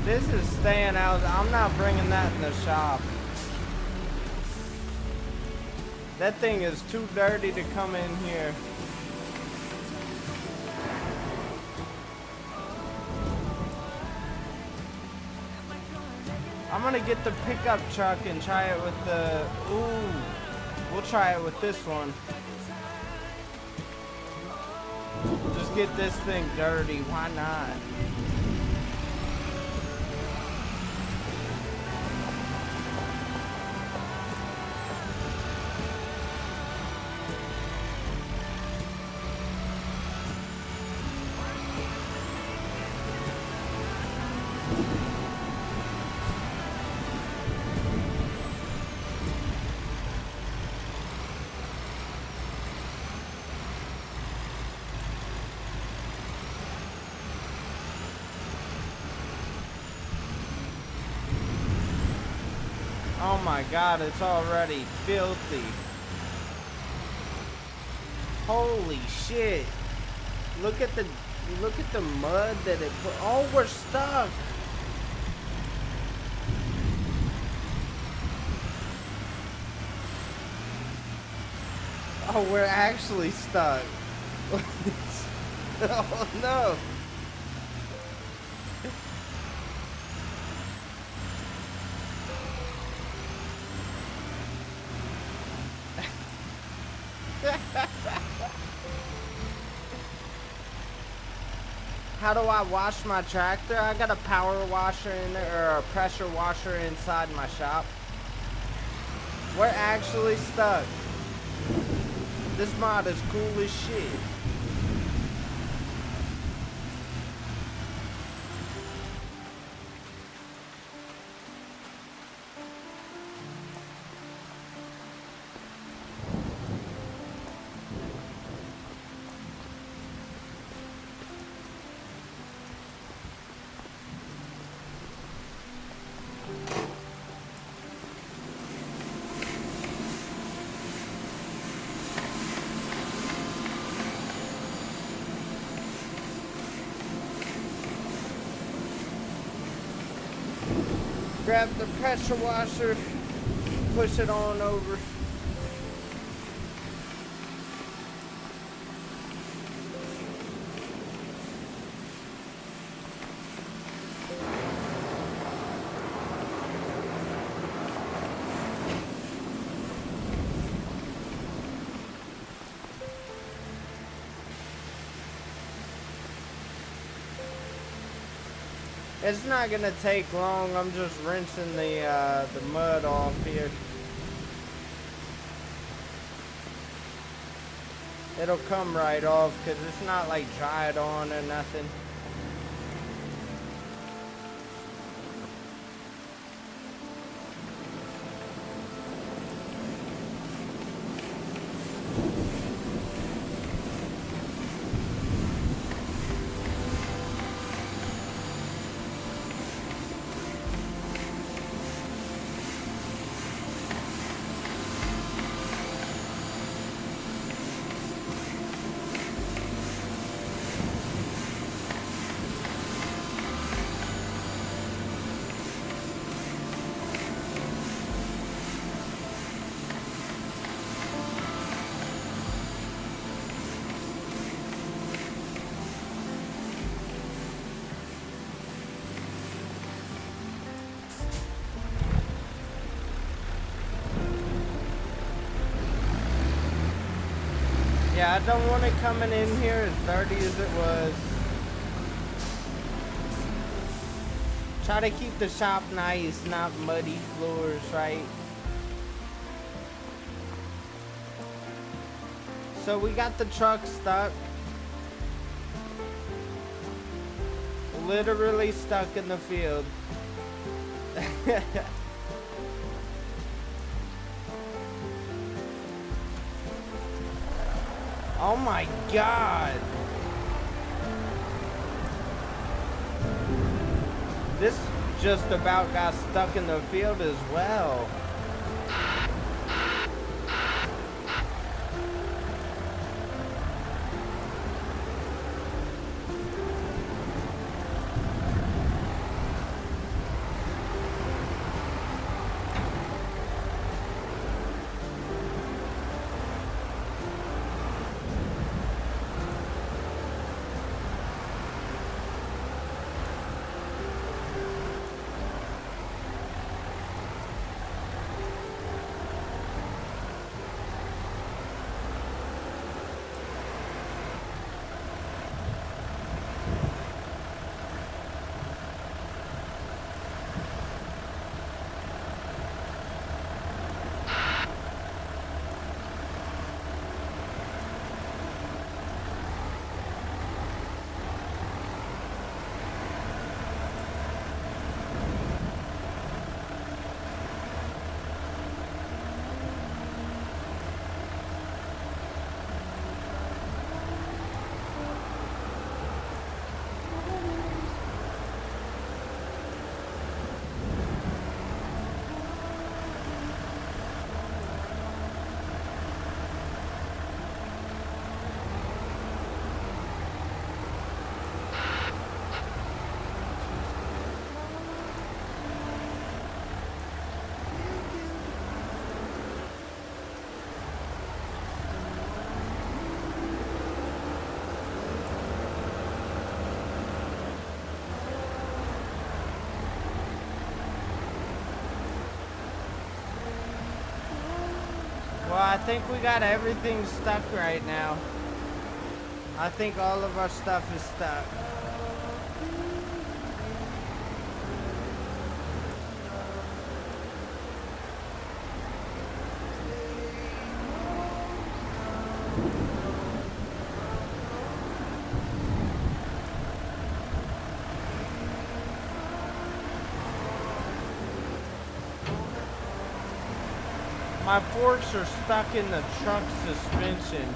This is staying out. I'm not bringing that in the shop. That thing is too dirty to come in here. I'm gonna get the pickup truck and try it with the... Ooh. We'll try it with this one. Just get this thing dirty. Why not? Oh my god, it's already filthy. Holy shit. Look at the mud that it put. Oh, we're stuck. Oh, we're actually stuck. Oh no. How do I wash my tractor? I got a power washer in there, or a pressure washer inside my shop. We're actually stuck. This mod is cool as shit. Grab the pressure washer, push it on over. It's not gonna take long. I'm just rinsing the mud off here. It'll come right off because it's not like dried on or nothing. Yeah, I don't want it coming in here as dirty as it was. Try to keep the shop nice, not muddy floors, right? So we got the truck stuck. Literally stuck in the field. Oh my God. This just about got stuck in the field as well. Well, I think we got everything stuck right now. I think all of our stuff is stuck. My forks are stuck in the truck suspension.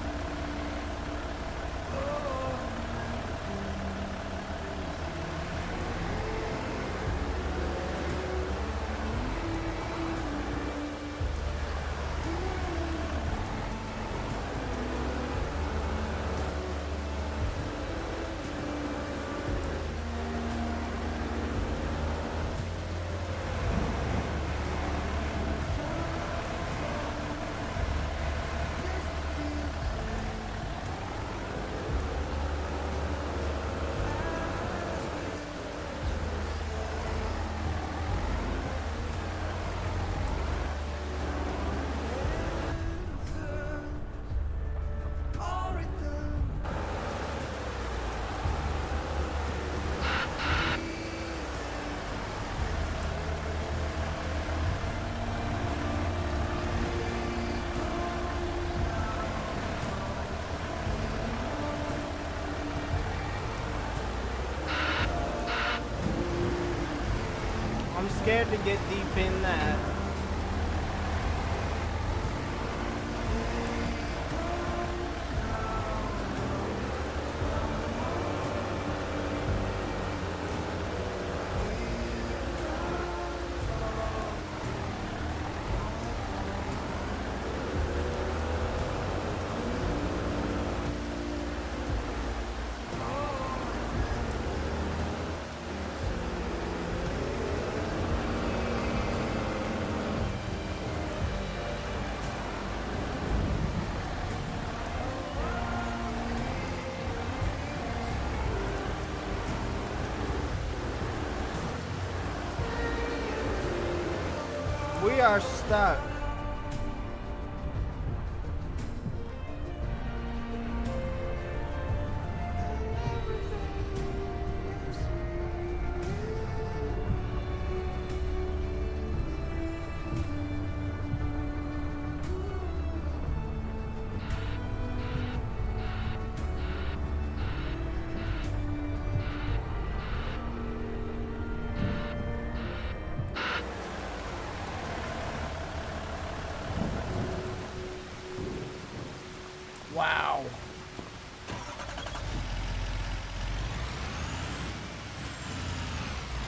I'm scared to get deep in that. We are stuck.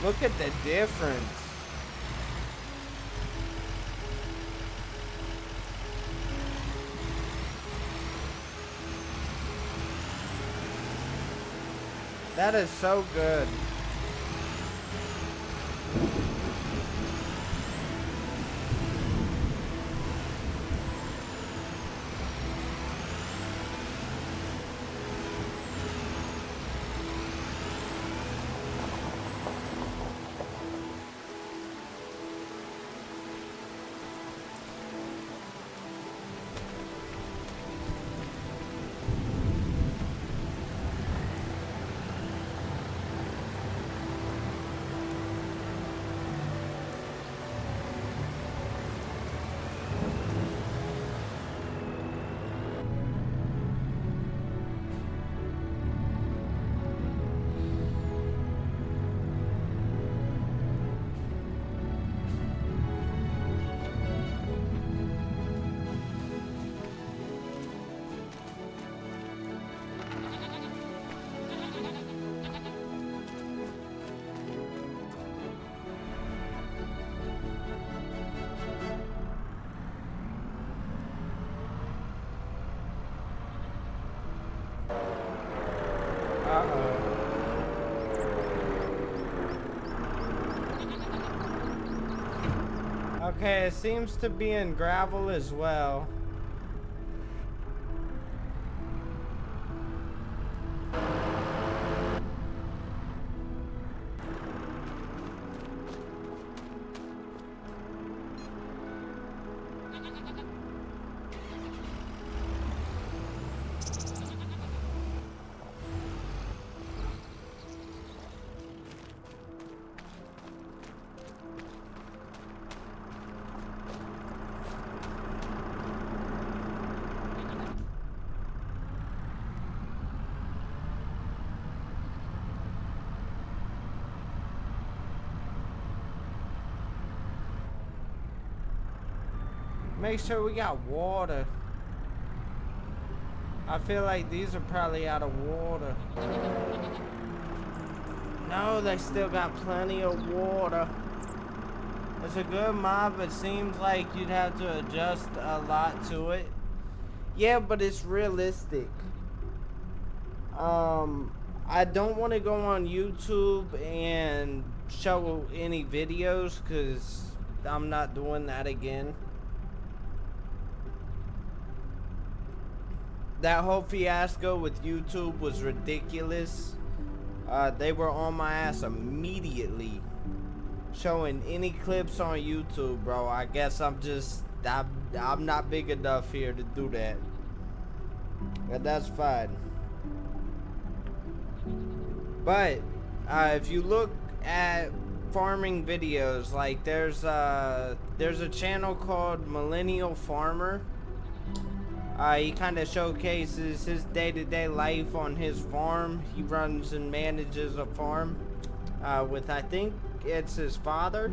Look at the difference. That is so good. Okay, it seems to be in gravel as well. Make sure we got water. I feel like these are probably out of water. No, they still got plenty of water. It's a good mod, but seems like you'd have to adjust a lot to it. Yeah, but it's realistic. I don't want to go on YouTube and show any videos because I'm not doing that again. That whole fiasco with YouTube was ridiculous. They were on my ass immediately, showing any clips on YouTube, bro. I guess I'm not big enough here to do that. But that's fine. But if you look at farming videos, like there's a channel called Millennial Farmer. He kind of showcases his day-to-day life on his farm. He runs and manages a farm with, I think it's his father.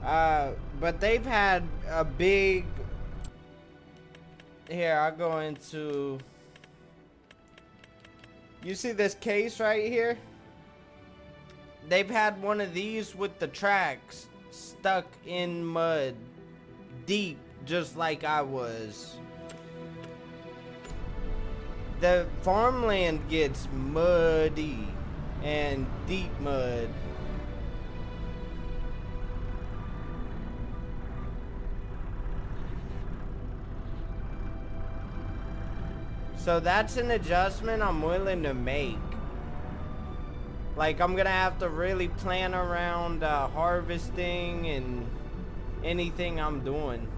But they've had a big... Here, I'll go into... You see this case right here? They've had one of these with the tracks stuck in mud. Deep, just like I was. The farmland gets muddy and deep mud. So that's an adjustment I'm willing to make. Like, I'm gonna have to really plan around harvesting and anything I'm doing.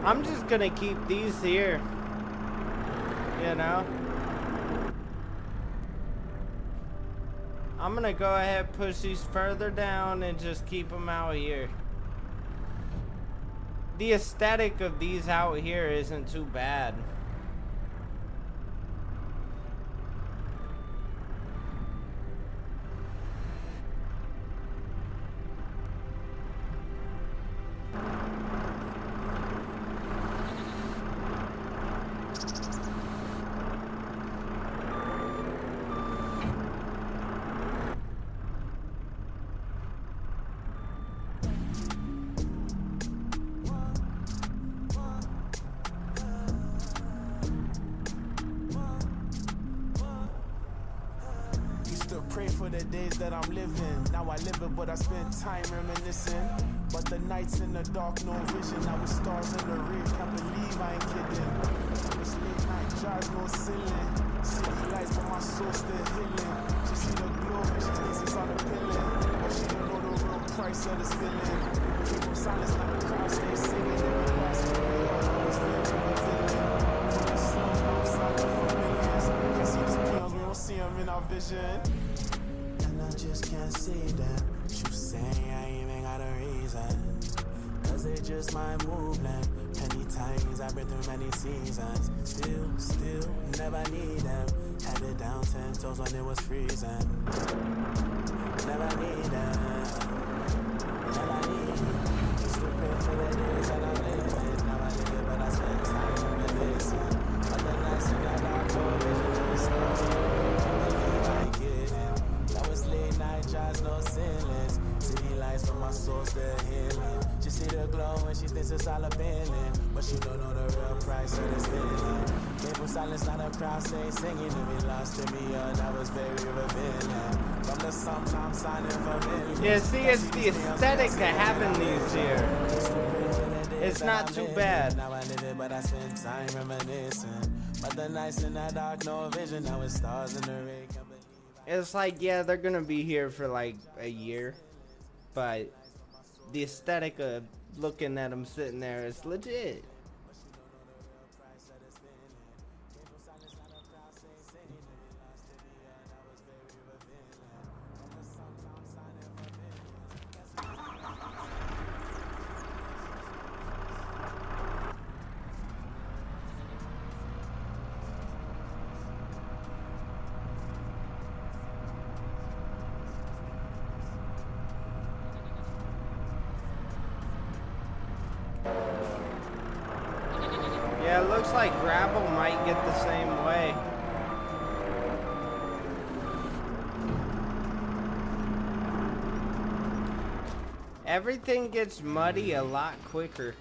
I'm just gonna keep these here, you know? I'm gonna go ahead, push these further down and just keep them out here. The aesthetic of these out here isn't too bad. Used to pray for the days that I'm living. Now I live it, but I spend time reminiscing. But the nights in the dark, no vision. Now with stars in the rave, can't believe I ain't kidding. It's late night drives, no ceiling. City lights, but my soul still healing. She see the glow and she thinks it's all the pilling. But she don't know the real price of this feeling. Keep from silence, now the crowd stay singing. Every last story, always feeling the feeling. From the slums, outside the familiars. Can't see these peons, we don't see them in our vision. And I just can't see them. You say I ain't even got a reason. Cause they just my movement. Many times I've been through many seasons. Still, never need them. Headed down 10 toes when it was freezing. Never need them. Never need them. Used to pray for the days that I'm living. Now I live it, but I spend time reminiscing. But the nights in the dark, no vision to the stars. I ain't kidding. That was late night drives, no ceilings. City lights, but my soul still healing. She see the glow and she thinks it's all a feeling. But she don't know the real price of this feeling. Came from silence, not a crowd say singing. To be lost to me, that was very revealing. From the sometimes signing for millions. Yeah, see, it's the aesthetic of having these here. It's not too bad. Now I live it, but I spend time reminiscing. But the nights in the dark, no vision. Now it's stars in the rain. It's like, yeah, they're gonna be here for like a year, but the aesthetic of looking at them sitting there is legit. Yeah, it looks like gravel might get the same way. Everything gets muddy a lot quicker.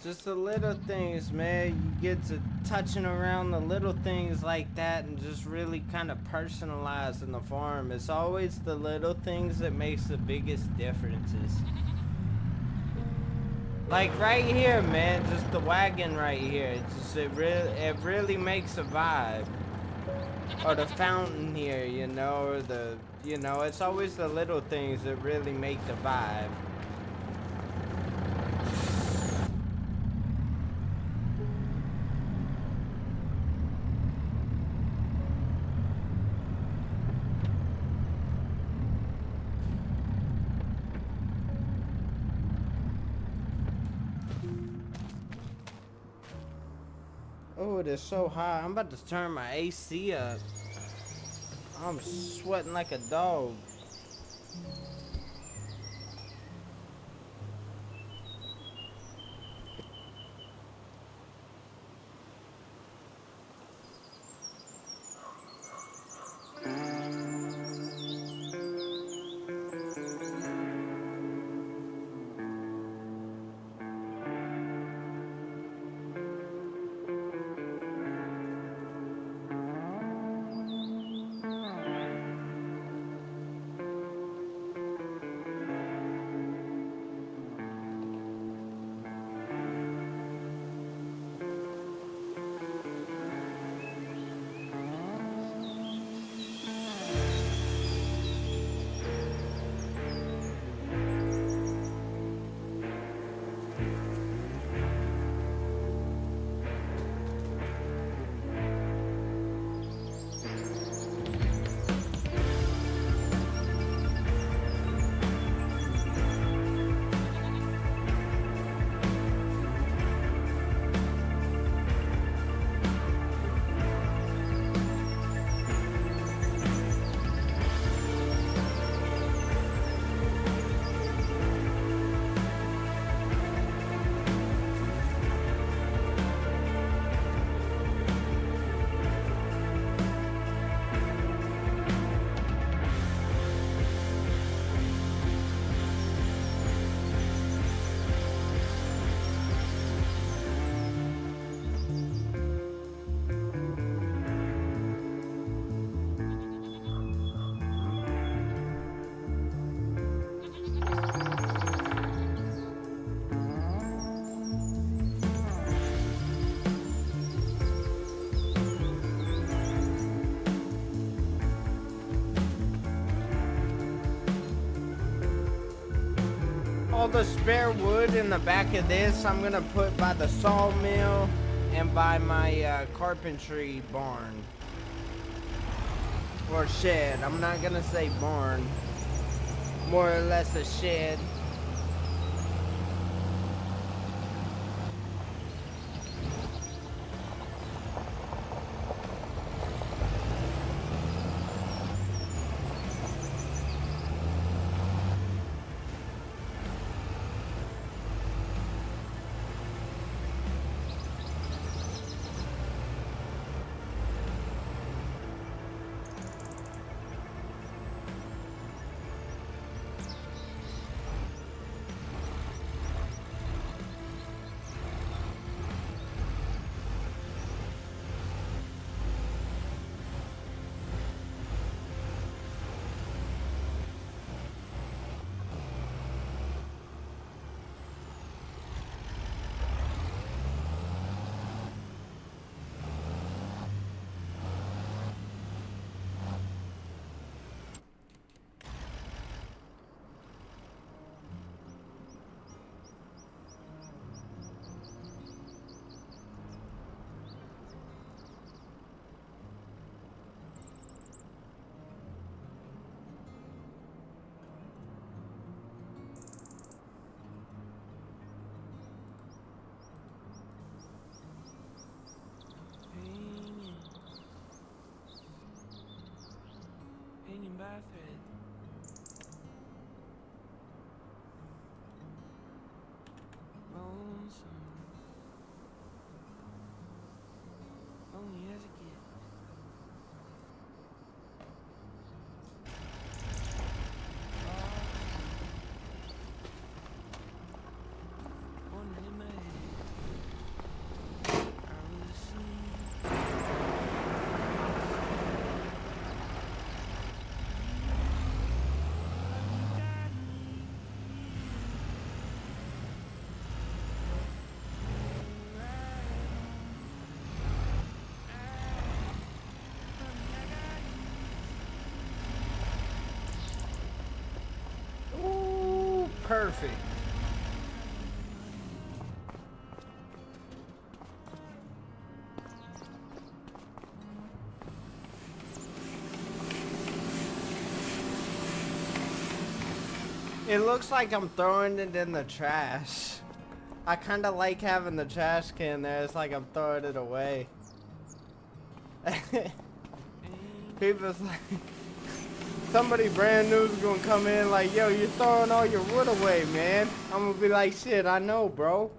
Just the little things, man. You get to touching around the little things like that and just really kind of personalizing the farm. It's always the little things that makes the biggest differences. Like right here, man, just the wagon right here. It really makes a vibe. Or the fountain here, you know, or it's always the little things that really make the vibe. Oh, it is so hot. I'm about to turn my AC up. I'm sweating like a dog. All the spare wood in the back of this, I'm gonna put by the sawmill and by my carpentry barn. Or shed. I'm not gonna say barn. More or less a shed. Hanging by a thread. Lonesome. Lonely as it gets. Wondering in my head. I was asleep. Ooh, perfect. It looks like I'm throwing it in the trash. I kind of like having the trash can there. It's like I'm throwing it away. People's like, somebody brand new is gonna come in like, yo, you're throwing all your wood away, man. I'm gonna be like, shit, I know, bro.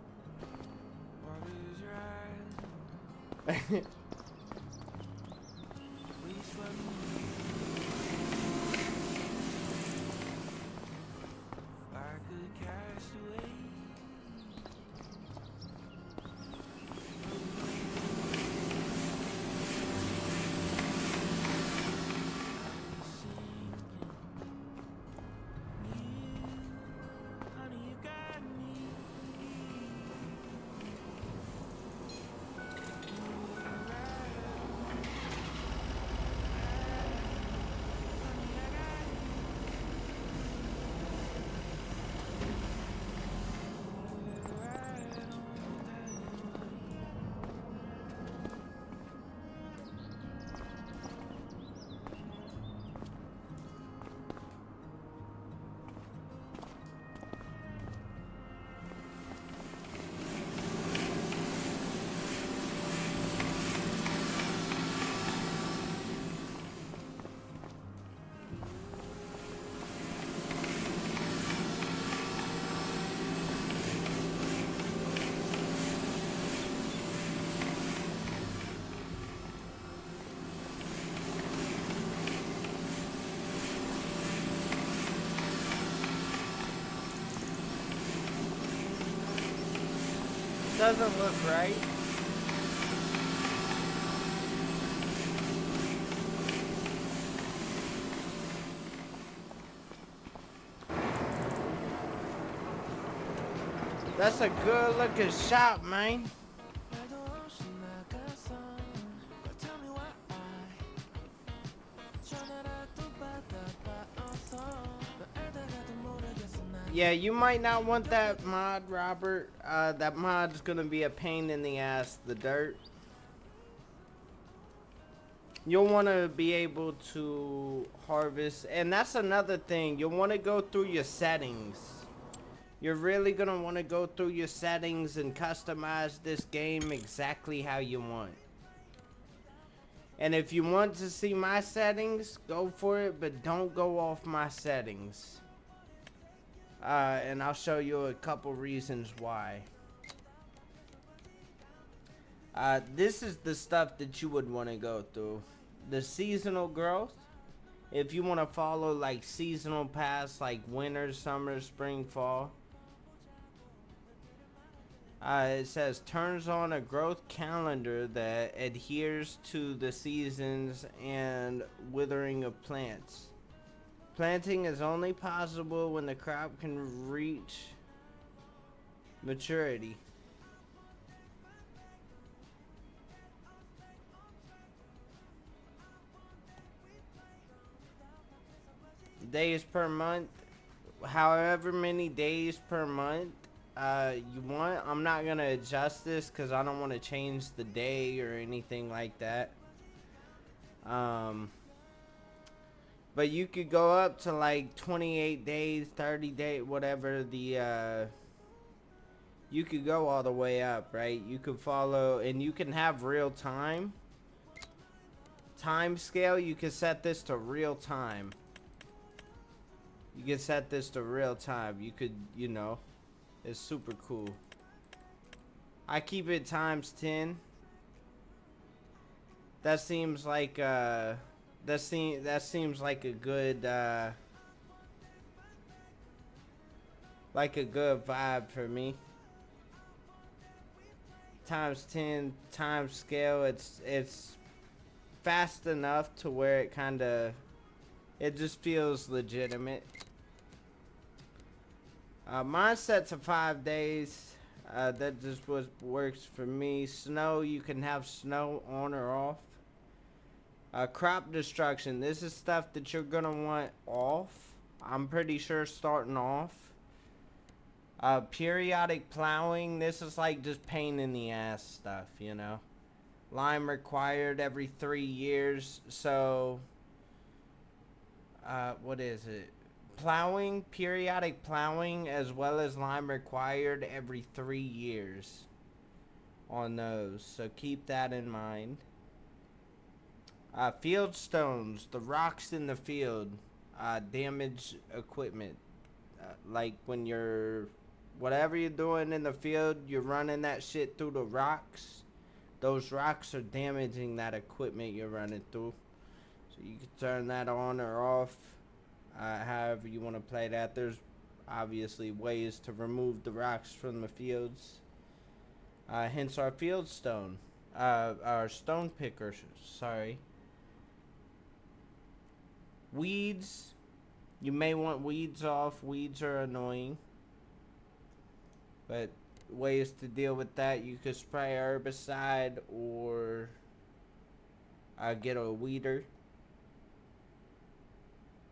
Doesn't look right. That's a good looking shot, man. Yeah, you might not want that mod, Robert. That mod's gonna be a pain in the ass, the dirt. You'll want to be able to harvest, and that's another thing. You'll want to go through your settings. You're really gonna want to go through your settings and customize this game exactly how you want. And if you want to see my settings, go for it, but don't go off my settings. And I'll show you a couple reasons why. This is the stuff that you would want to go through. The seasonal growth. If you want to follow like seasonal paths like winter, summer, spring, fall. It says turns on a growth calendar that adheres to the seasons and withering of plants. Planting is only possible when the crop can reach maturity. Days per month, however many days per month you want. I'm not gonna adjust this because I don't want to change the day or anything like that. But you could go up to like 28 days, 30 days, whatever the you could go all the way up, right? You could follow, and you can have real time scale. You can set this to real time. You can set this to real time. You could, you know, it's super cool. I keep it times 10. That seems like that seems like a good vibe for me. Times 10 time scale. It's fast enough to where it kind of, it just feels legitimate. Mine's set to 5 days. That just works for me. Snow, you can have snow on or off. Crop destruction. This is stuff that you're gonna want off. I'm pretty sure starting off. Periodic plowing. This is like just pain in the ass stuff, you know. Lime required every 3 years. So, what is it? plowing, periodic plowing, as well as lime required every 3 years on those. So keep that in mind. Field stones, the rocks in the field, damage equipment. Like when you're, whatever you're doing in the field, you're running that shit through the rocks. Those rocks are damaging that equipment you're running through. So you can turn that on or off, however you want to play that. There's obviously ways to remove the rocks from the fields. Hence our field stone. Our stone picker, sorry. Weeds. You may want weeds off. Weeds are annoying. But ways to deal with that, you could spray herbicide or get a weeder.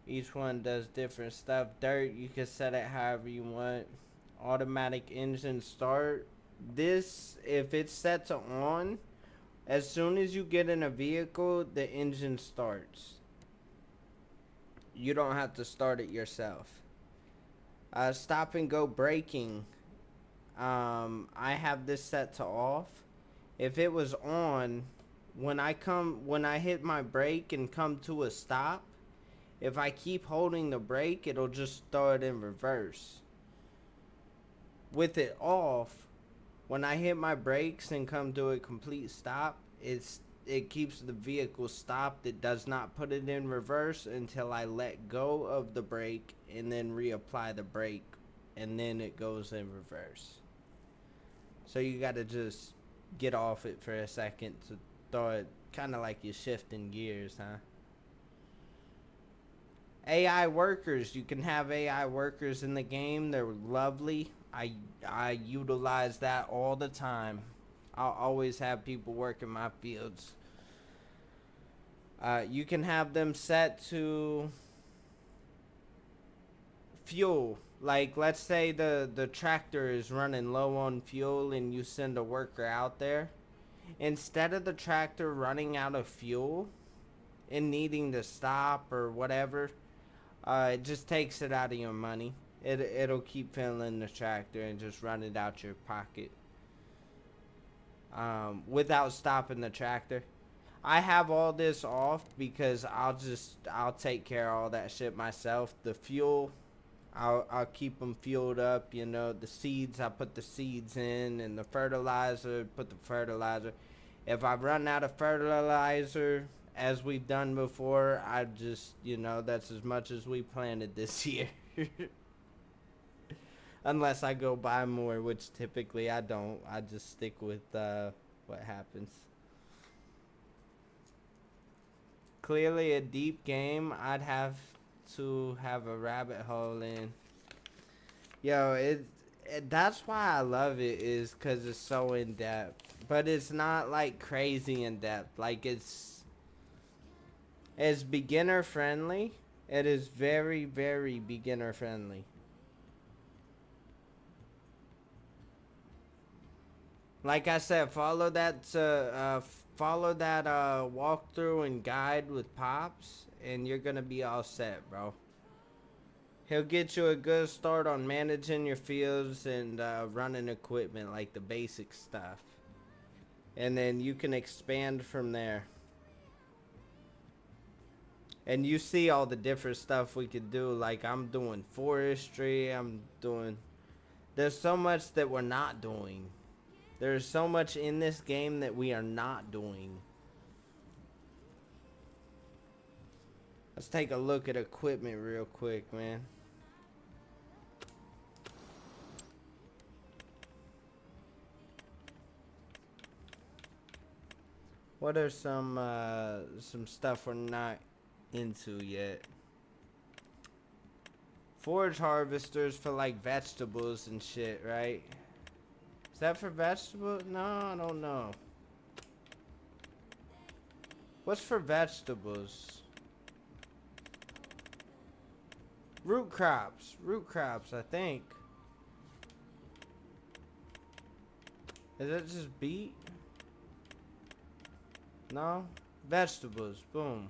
Each one does different stuff. Dirt, you can set it however you want. Automatic engine start. This, if it's set to on, as soon as you get in a vehicle, the engine starts. You don't have to start it yourself. Stop and go braking. I have this set to off. If it was on, when I hit my brake and come to a stop, if I keep holding the brake, it'll just start in reverse. With it off, when I hit my brakes and come to a complete stop, it keeps the vehicle stopped. It does not put it in reverse until I let go of the brake and then reapply the brake, and then it goes in reverse. So you gotta just get off it for a second to throw it, kind of like you're shifting gears, huh? AI workers, you can have AI workers in the game. They're lovely. I utilize that all the time. I'll always have people work in my fields. You can have them set to fuel. Like, let's say the tractor is running low on fuel and you send a worker out there. Instead of the tractor running out of fuel and needing to stop or whatever, it just takes it out of your money. It'll keep filling the tractor and just run it out your pocket without stopping the tractor. I have all this off because I'll take care of all that shit myself. The fuel, I'll keep them fueled up. You know, the seeds, I put the seeds in, and the fertilizer, put the fertilizer. If I run out of fertilizer, as we've done before, I just, you know, that's as much as we planted this year. Unless I go buy more, which typically I don't. I just stick with what happens. Clearly a deep game. I'd have to have a rabbit hole in. Yo, that's why I love it, is because it's so in depth. But it's not like crazy in depth. Like it's beginner friendly. It is very, very beginner friendly. Like I said, follow that walkthrough and guide with Pops, and you're gonna be all set, bro. He'll get you a good start on managing your fields and running equipment, like the basic stuff. And then you can expand from there. And you see all the different stuff we could do. Like, I'm doing forestry, there's so much that we're not doing. There's so much in this game that we are not doing. Let's take a look at equipment real quick, man. What are some stuff we're not into yet? Forage harvesters for like vegetables and shit, right? Is that for vegetables? No, I don't know. What's for vegetables? Root crops, I think. Is that just beet? No? Vegetables, boom.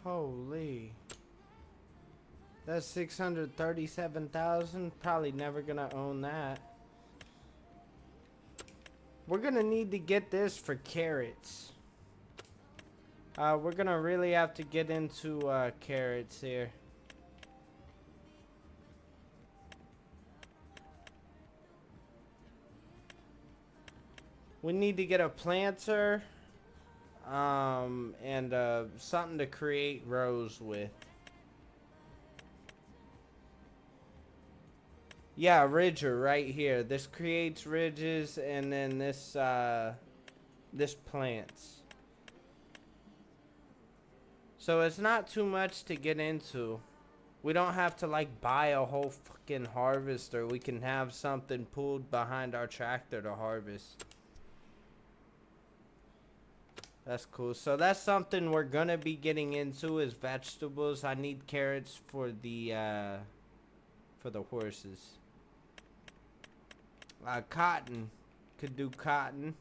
Holy. That's 637,000. Probably never gonna own that. We're gonna need to get this for carrots. We're gonna really have to get into carrots here. We need to get a planter, and something to create rows with. Yeah, ridger right here. This creates ridges, and then this this plants. So it's not too much to get into. We don't have to like buy a whole fucking harvester. We can have something pulled behind our tractor to harvest. That's cool. So that's something we're gonna be getting into is vegetables. I need carrots for the horses. Cotton. Could do cotton.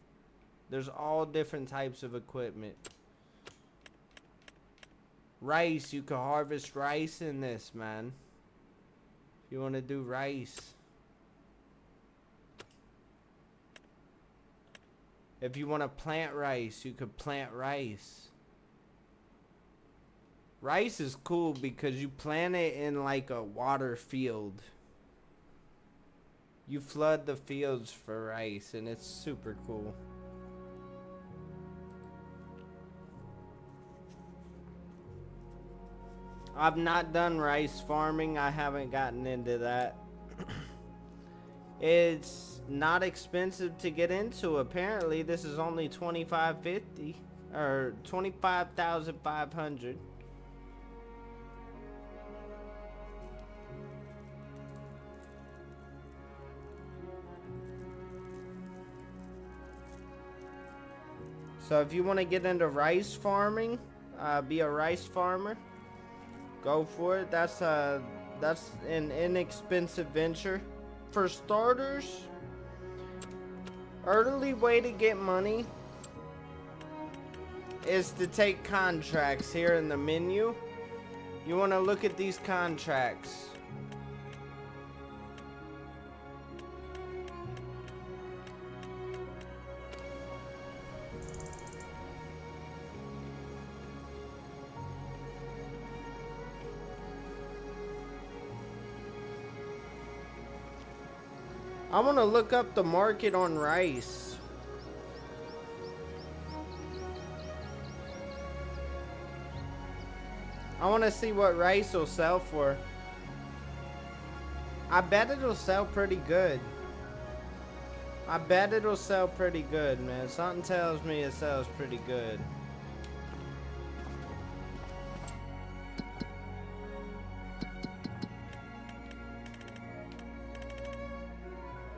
There's all different types of equipment. Rice. You can harvest rice in this, man. If you want to do rice. If you want to plant rice, you could plant rice. Rice is cool because you plant it in like a water field. You flood the fields for rice and it's super cool. I've not done rice farming. I haven't gotten into that. It's not expensive to get into. Apparently, this is only $25.50 or $25,500. So if you want to get into rice farming, be a rice farmer, go for it. That's an inexpensive venture. For starters, early way to get money is to take contracts here in the menu. You want to look at these contracts. I want to look up the market on rice. I want to see what rice will sell for. I bet it'll sell pretty good. I bet it'll sell pretty good, man. Something tells me it sells pretty good.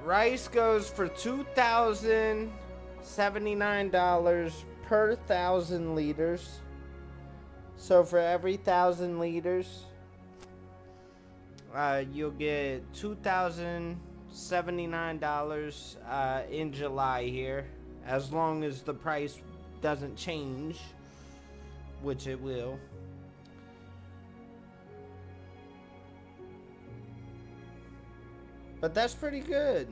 Rice goes for $2,079 per 1,000 liters. So for every 1,000 liters, you'll get $2,079 in July here, as long as the price doesn't change, which it will. But that's pretty good.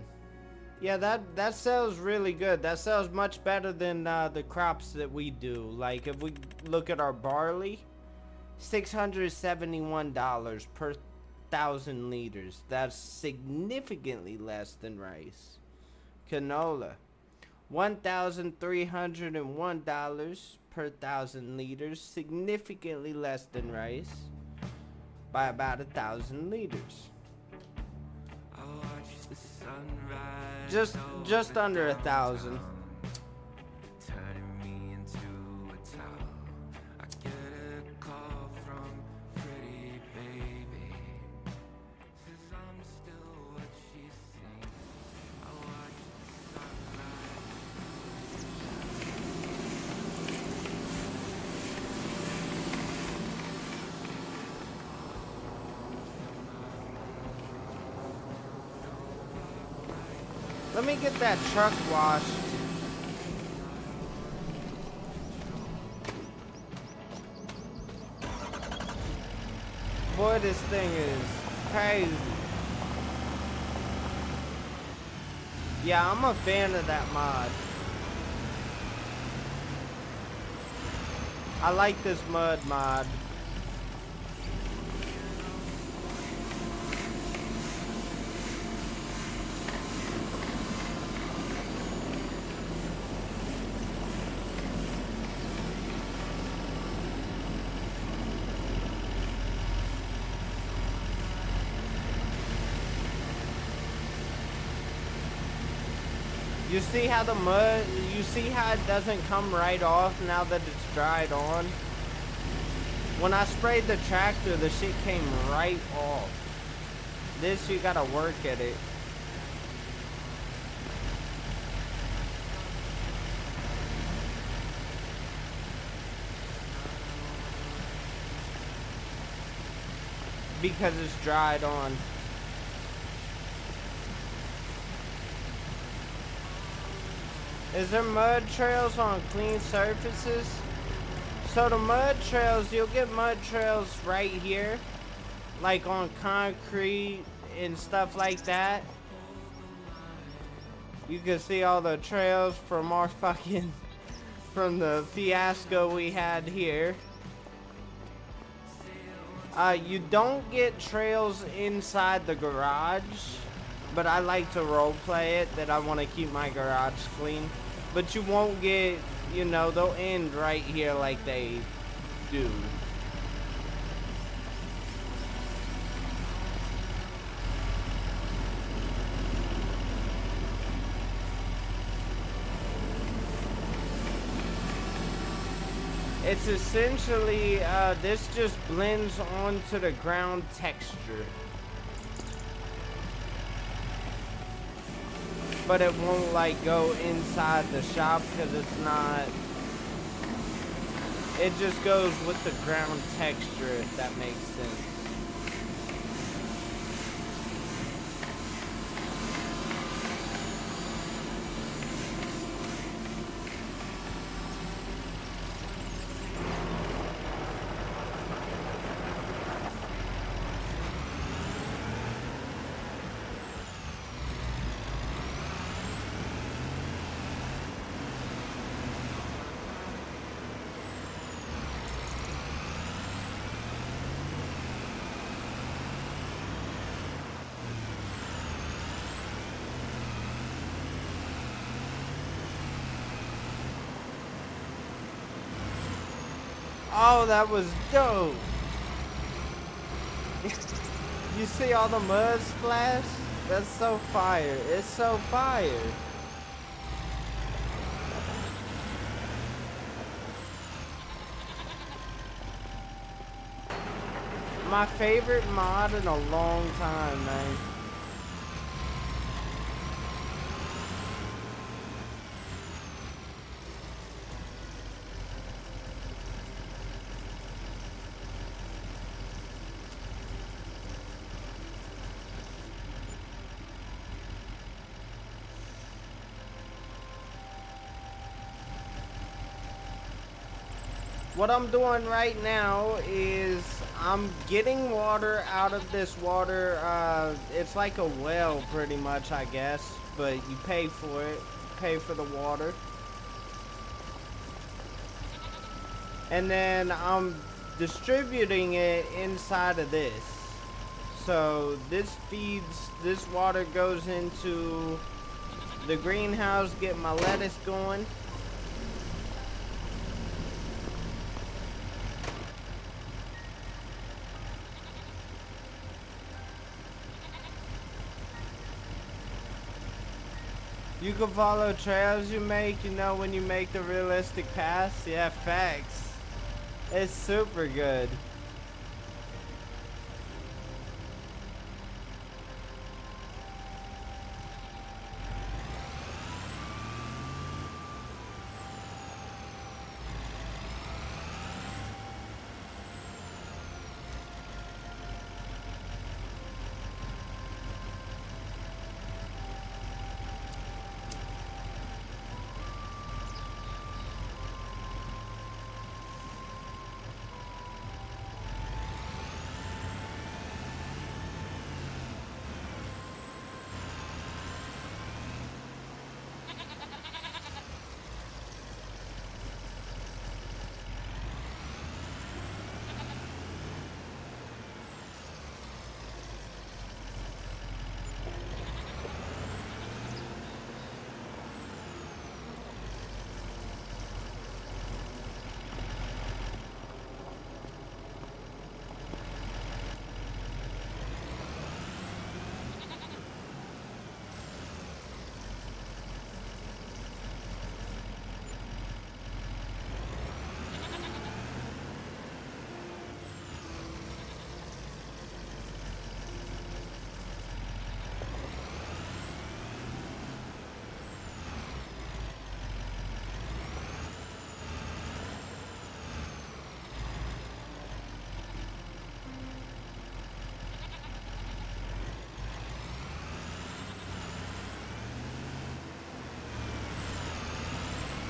Yeah, that sells really good. That sells much better than the crops that we do. Like if we look at our barley, $671 per 1,000 liters. That's significantly less than rice. Canola, $1,301 per 1,000 liters. Significantly less than rice by about 1,000 liters. Just under 1,000. Let me get that truck washed. boy, this thing is crazy. Yeah, I'm a fan of that mod. I like this mud mod. You see how the mud, you see how it doesn't come right off now that it's dried on? When I sprayed the tractor, the shit came right off. This, you gotta work at it. Because it's dried on. Is there mud trails on clean surfaces? So the mud trails, you'll get mud trails right here, like on concrete and stuff like that. You can see all the trails from our fucking, from the fiasco we had here. You don't get trails inside the garage, but I like to roleplay it that I want to keep my garage clean. But you won't get, you know, they'll end right here like they do. It's essentially, this just blends onto the ground texture. But it won't like go inside the shop because it's not, it just goes with the ground texture, if that makes sense. Oh, that was dope. You see all the mud splash? That's so fire. It's so fire. My favorite mod in a long time, man. What I'm doing right now is I'm getting water out of this water. It's like a well pretty much, I guess, but you pay for it, pay for the water. And then I'm distributing it inside of this. So this feeds, this water goes into the greenhouse, get my lettuce going. You can follow trails you make, you know, when you make the realistic paths. Yeah, facts. It's super good.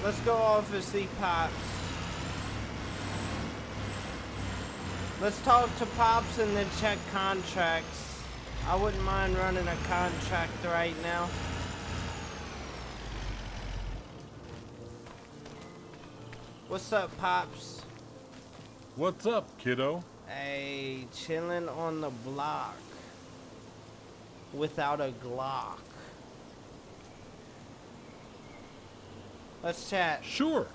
Let's go off and see Pops. Let's talk to Pops and then check contracts. I wouldn't mind running a contract right now. What's up, Pops? What's up, kiddo? Hey, chilling on the block without a Glock. Let's chat. Sure.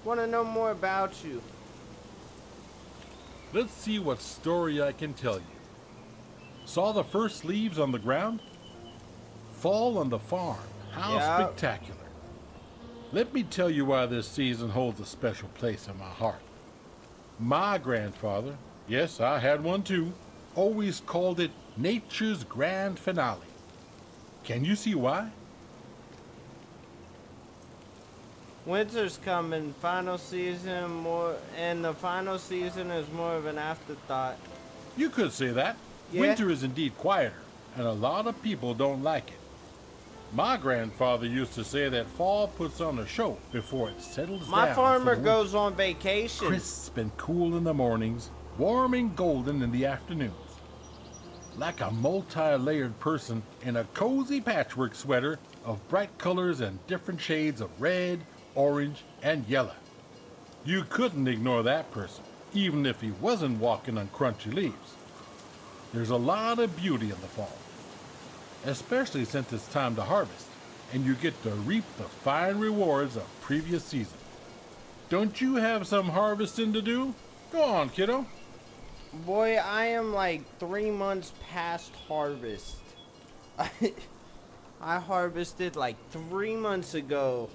Want to know more about you. Let's see what story I can tell you. Saw the first leaves on the ground? Fall on the farm. How Yep. spectacular. Let me tell you why this season holds a special place in my heart. My grandfather, yes, I had one too, always called it nature's grand finale. Can you see why? Winter's coming, final season more, and the final season is more of an afterthought. You could say that. Yeah. Winter is indeed quieter, and a lot of people don't like it. My grandfather used to say that fall puts on a show before it settles My down. farmer for the goes on vacation. crisp and cool in the mornings, warm and golden in the afternoons. Like a multi-layered person in a cozy patchwork sweater of bright colors and different shades of red, orange, and yellow. You couldn't ignore that person, even if he wasn't walking on crunchy leaves. There's a lot of beauty in the fall, especially since it's time to harvest, and you get to reap the fine rewards of previous season. Don't you have some harvesting to do? Go on, kiddo. Boy, I am like 3 months past harvest. I harvested like 3 months ago.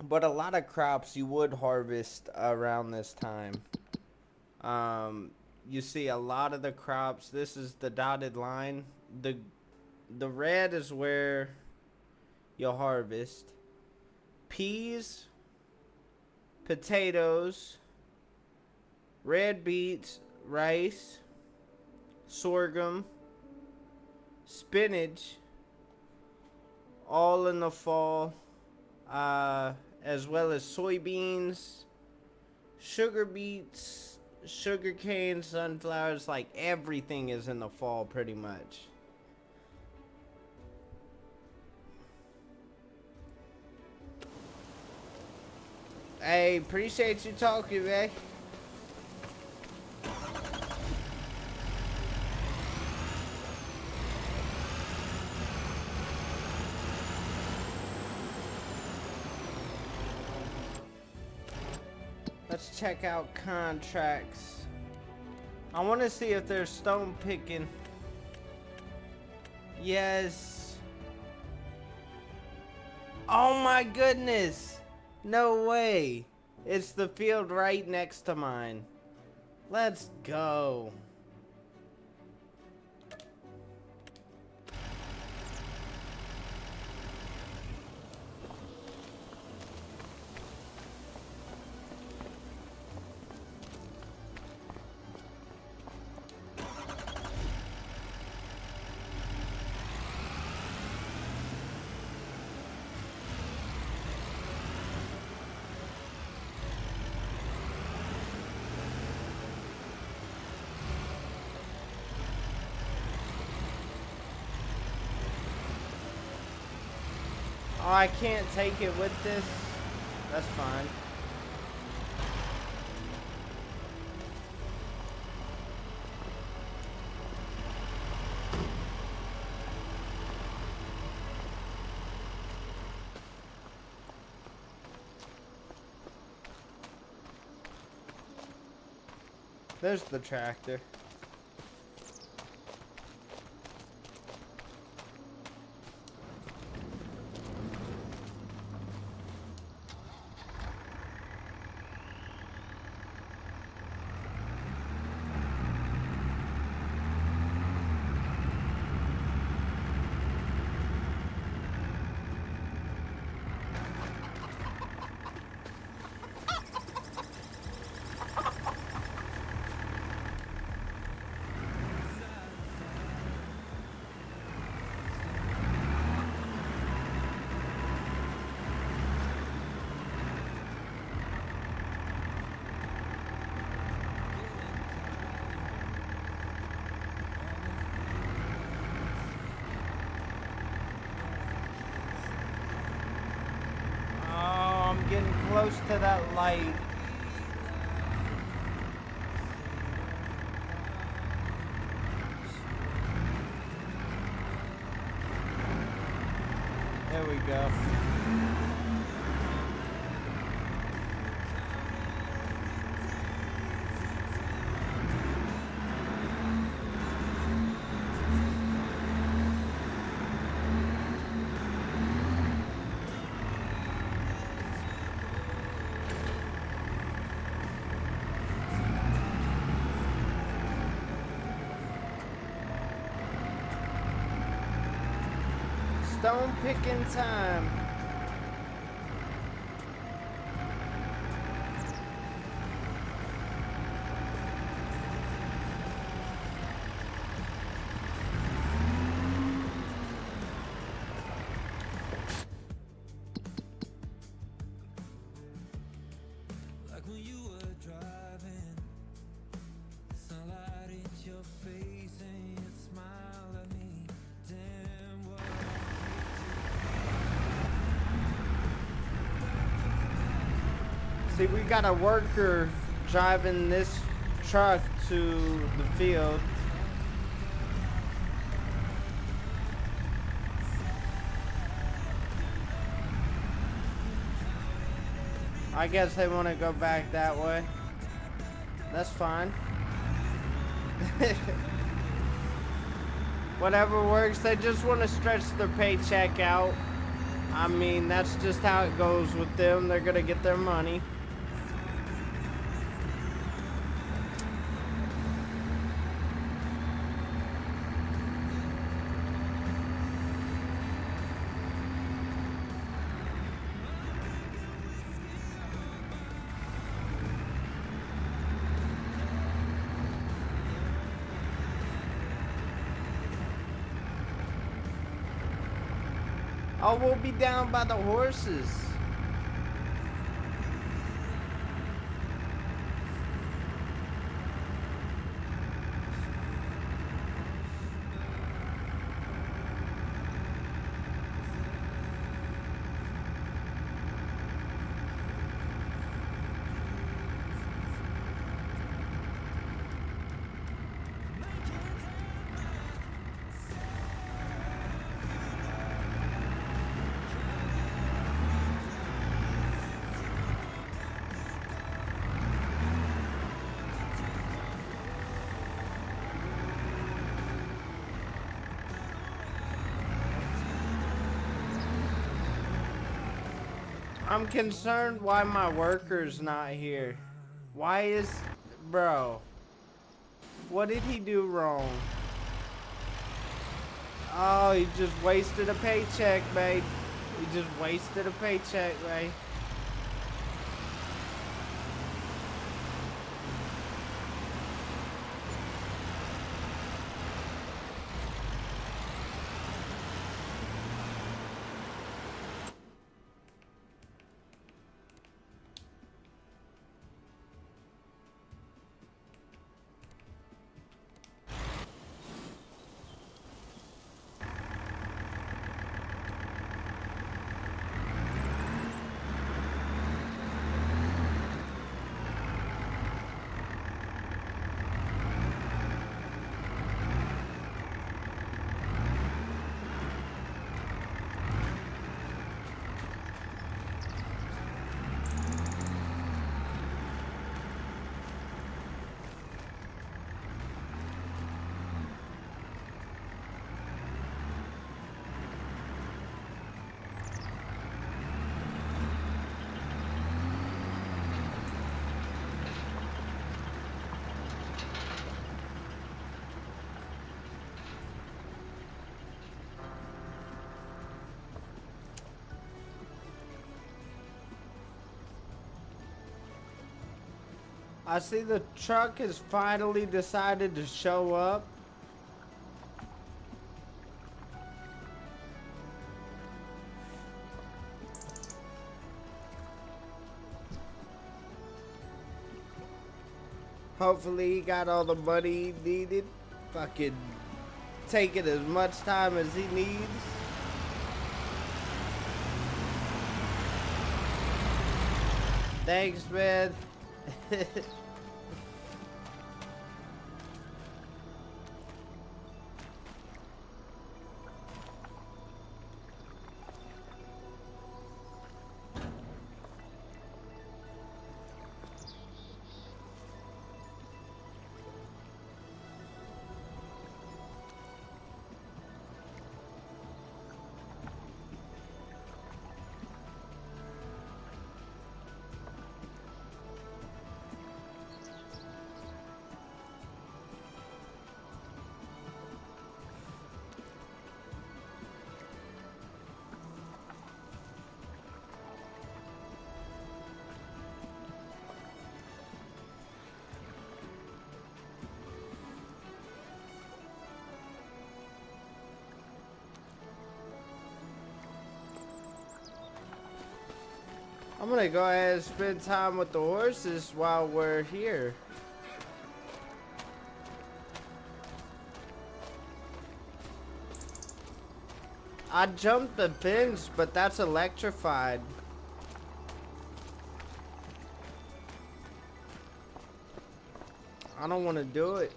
But a lot of crops you would harvest around this time. You see a lot of the crops. This is the dotted line. The red is where you'll harvest. Peas, potatoes, red beets, rice, sorghum, spinach, all in the fall, as well as soybeans, sugar beets, sugar cane, sunflowers, like everything is in the fall pretty much. Hey, appreciate you talking, man. Let's check out contracts. I want to see if there's stone picking. Yes. Oh my goodness. No way. It's the field right next to mine. Let's go. Oh, I can't take it with this. That's fine. There's the tractor. close to that light. There we go. Stone picking time. Like when you were driving, sunlight hit your face and you smile at me. Damn, what See, we got a worker driving this truck to the field. I guess they want to go back that way. That's fine. Whatever works, they just want to stretch their paycheck out. I mean, that's just how it goes with them. They're gonna get their money. Oh, we'll be down by the horses. I'm concerned why my worker's not here. Why is... Bro. What did he do wrong? Oh, he just wasted a paycheck, babe. He just wasted a paycheck, babe. I see the truck has finally decided to show up. Hopefully he got all the money he needed. Fucking taking as much time as he needs. Thanks, man. I'm gonna go ahead and spend time with the horses while we're here. I jumped the fence, but that's electrified. I don't want to do it.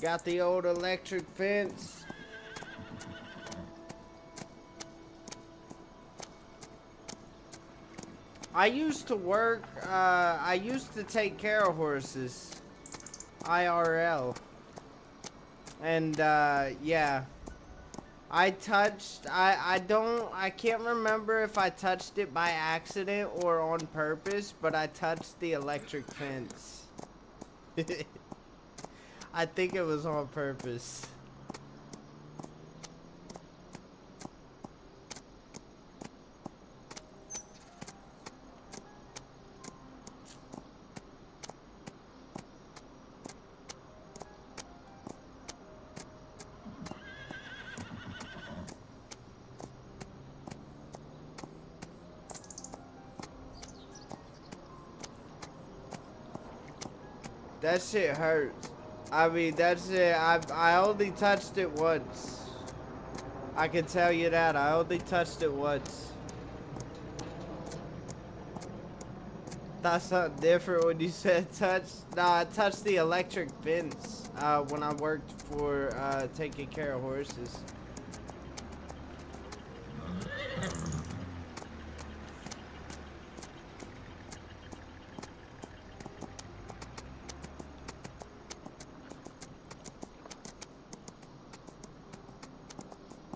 Got the old electric fence. I used to work, I used to take care of horses. IRL. And, yeah. I can't remember if I touched it by accident or on purpose, but I touched the electric fence. I think it was on purpose. That shit hurts. I mean, that's it. I only touched it once. I can tell you that. I only touched it once. That's something different when you said touch. Nah, I touched the electric fence when I worked for taking care of horses.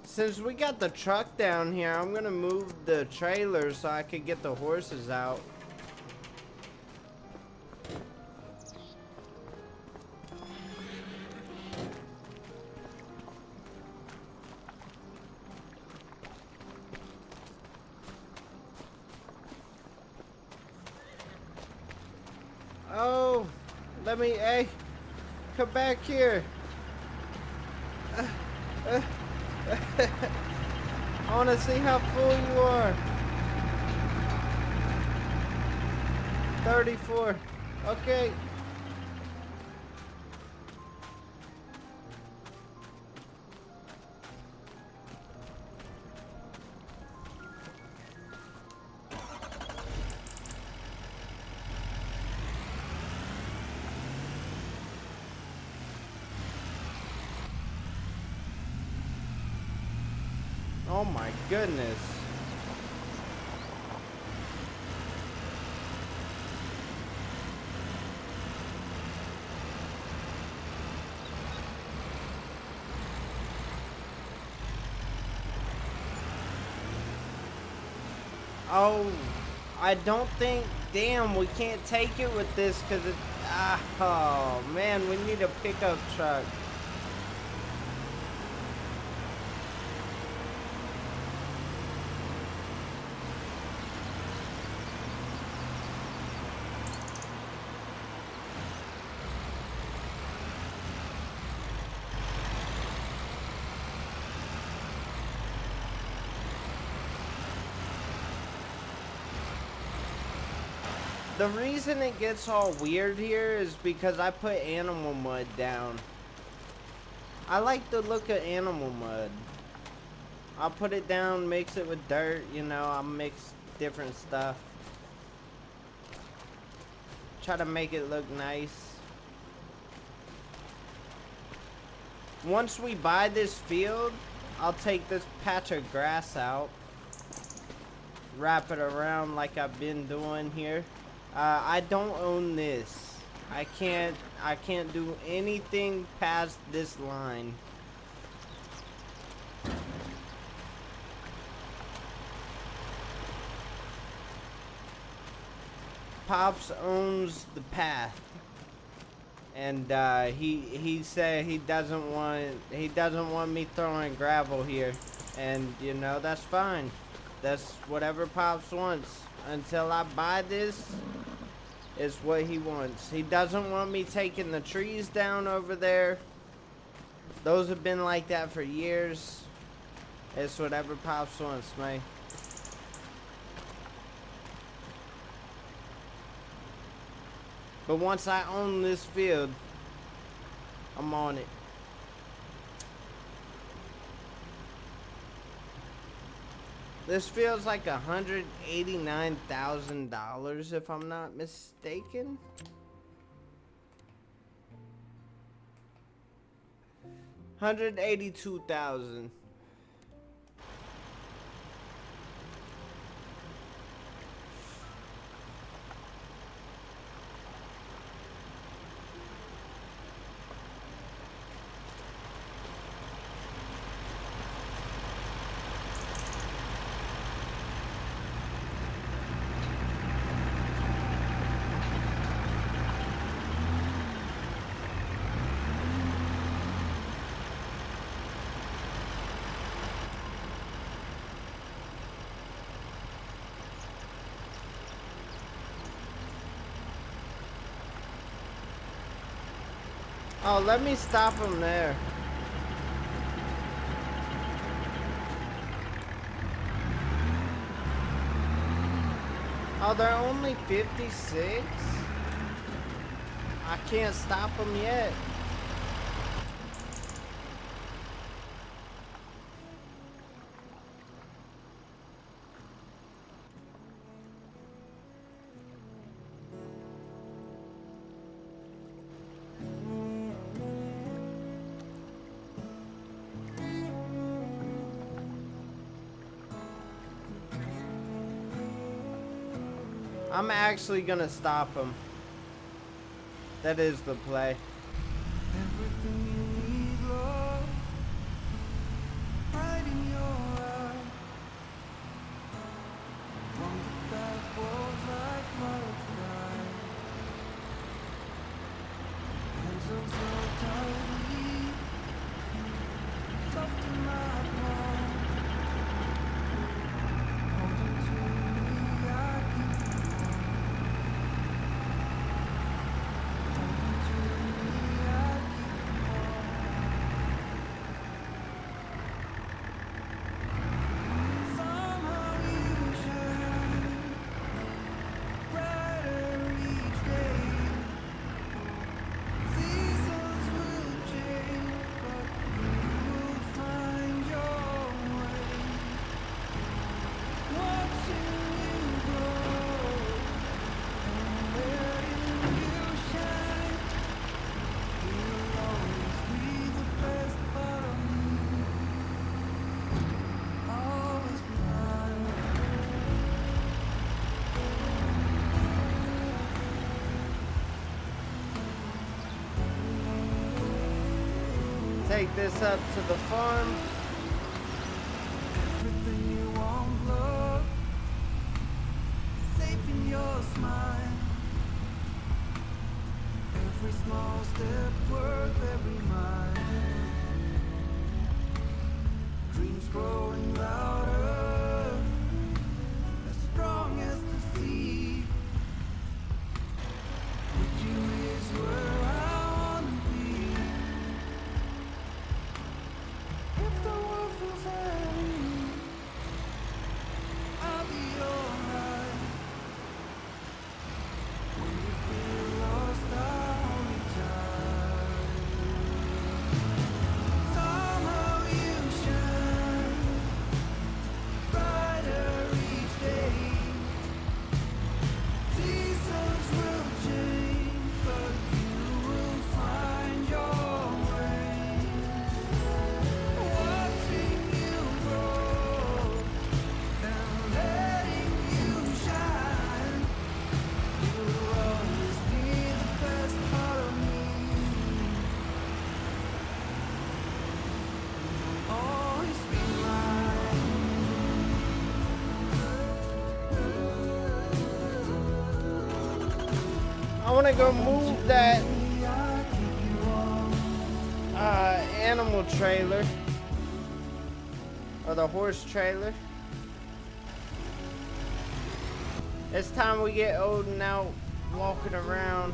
Since we got the truck down here, I'm gonna move the trailer so I could get the horses out. Oh, hey, come back here. I want to see how full you are. 34. Okay. Oh my goodness. Oh, I don't think, damn, we can't take it with this because it, oh man, we need a pickup truck. The reason it gets all weird here is because I put animal mud down. I like the look of animal mud. I'll put it down, mix it with dirt, you know, I'll mix different stuff. Try to make it look nice. Once we buy this field, I'll take this patch of grass out. Wrap it around like I've been doing here. I don't own this. I can't do anything past this line. Pops owns the path, and he said he doesn't want me throwing gravel here, and you know that's fine. That's whatever Pops wants. Until I buy this, it's what he wants. He doesn't want me taking the trees down over there. Those have been like that for years. It's whatever Pops wants, man. But once I own this field, I'm on it. This feels like $189,000 if I'm not mistaken. $182,000. Oh, let me stop him there. Oh, they're only 56? I can't stop them yet. I'm actually gonna stop him. That is the play. Everything you need, love, right in your eyes. One that was like wildfire. Hands up so tightly, soft in my palm. Holding to me, I keep you warm. Holding to me, I keep you warm. Somehow you shine brighter each day. Seasons will change, but you will find your way. Watching you grow and letting you shine. You'll always be the best part of me. Always be mine. Take this up to the farm. Everything you want, love, safe in your smile. Every small step worth every mile. Dreams growing louder, as strong as the sea. With you is where I wanna be. If the world feels heavy, I'll be your light. When you feel lost, I'll hold you tight. want to go move that animal trailer. Or the horse trailer. It's time we get Odin out walking around.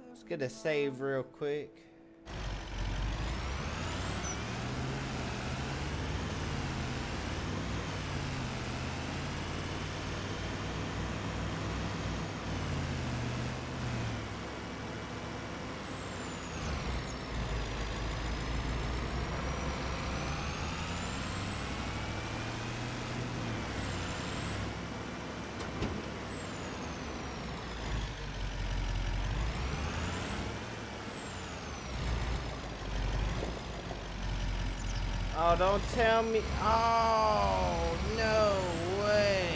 Let's get a save real quick. Oh, don't tell me. Oh, no way.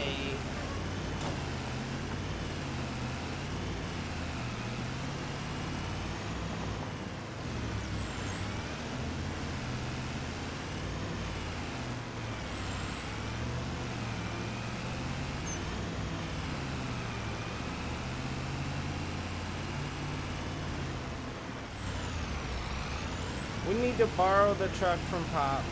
We need to borrow the truck from Pops.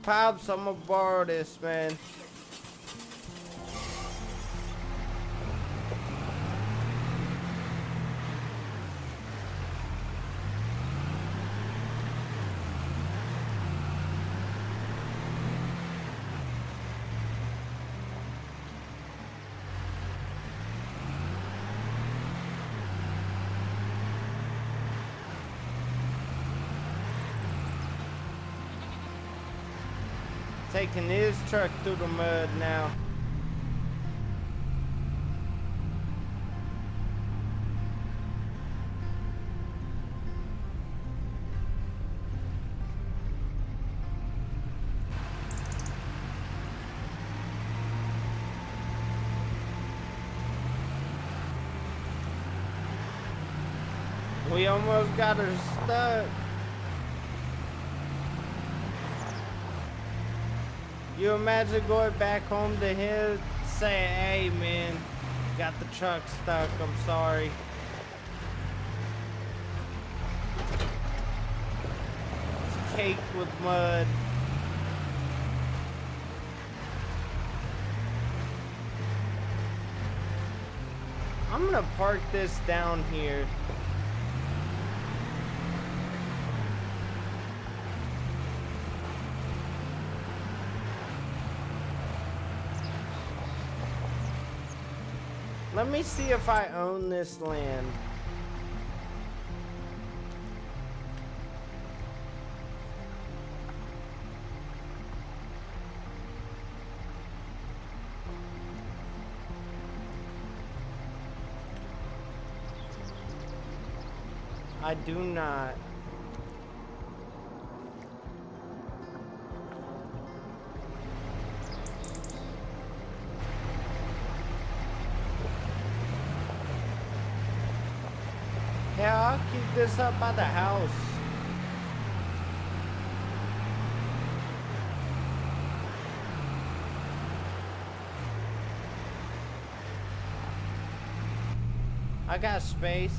Pops, I'm gonna borrow this, man. Taking his truck through the mud now. We almost got her stuck. You imagine going back home to him saying, hey man, got the truck stuck, I'm sorry. It's caked with mud. I'm gonna park this down here. Let me see if I own this land. I do not. Yeah, I'll keep this up by the house. I got space.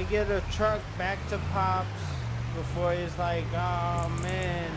me get a truck back to Pops before he's like, oh man.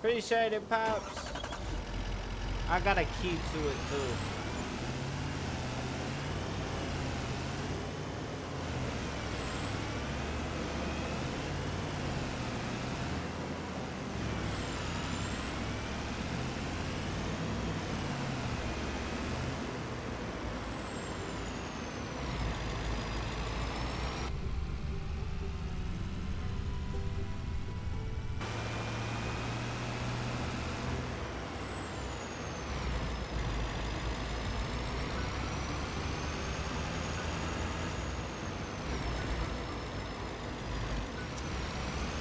Appreciate it, Pops. I got a key to it too.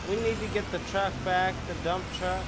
We need to get the truck back, the dump truck.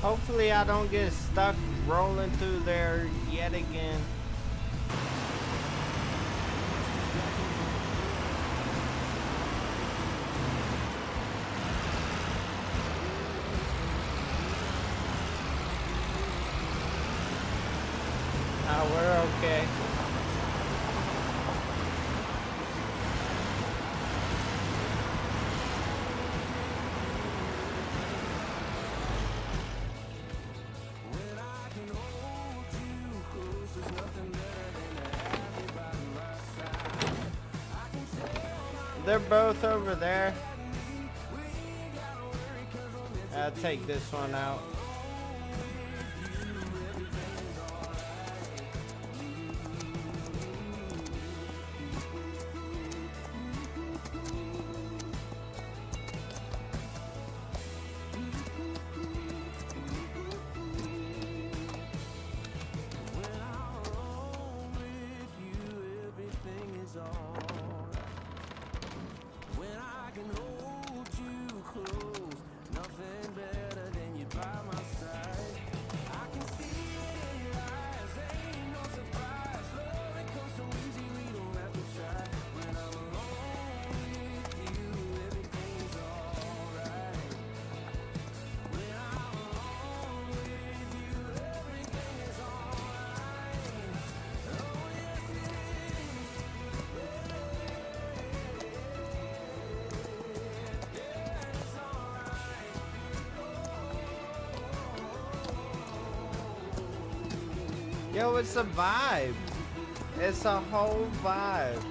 Hopefully I don't get stuck rolling through there yet again. We're okay. They're both over there. I'll take this one out. Yo, it's a vibe. It's a whole vibe.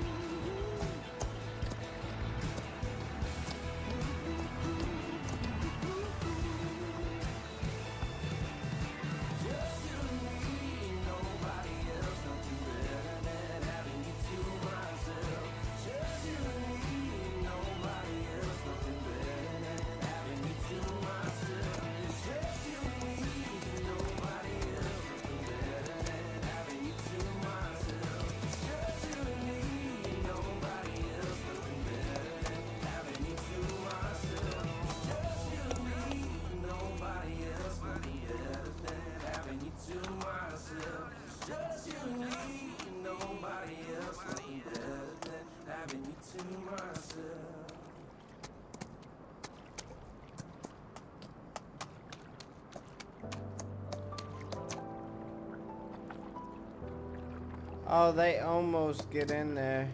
Oh, they almost get in there.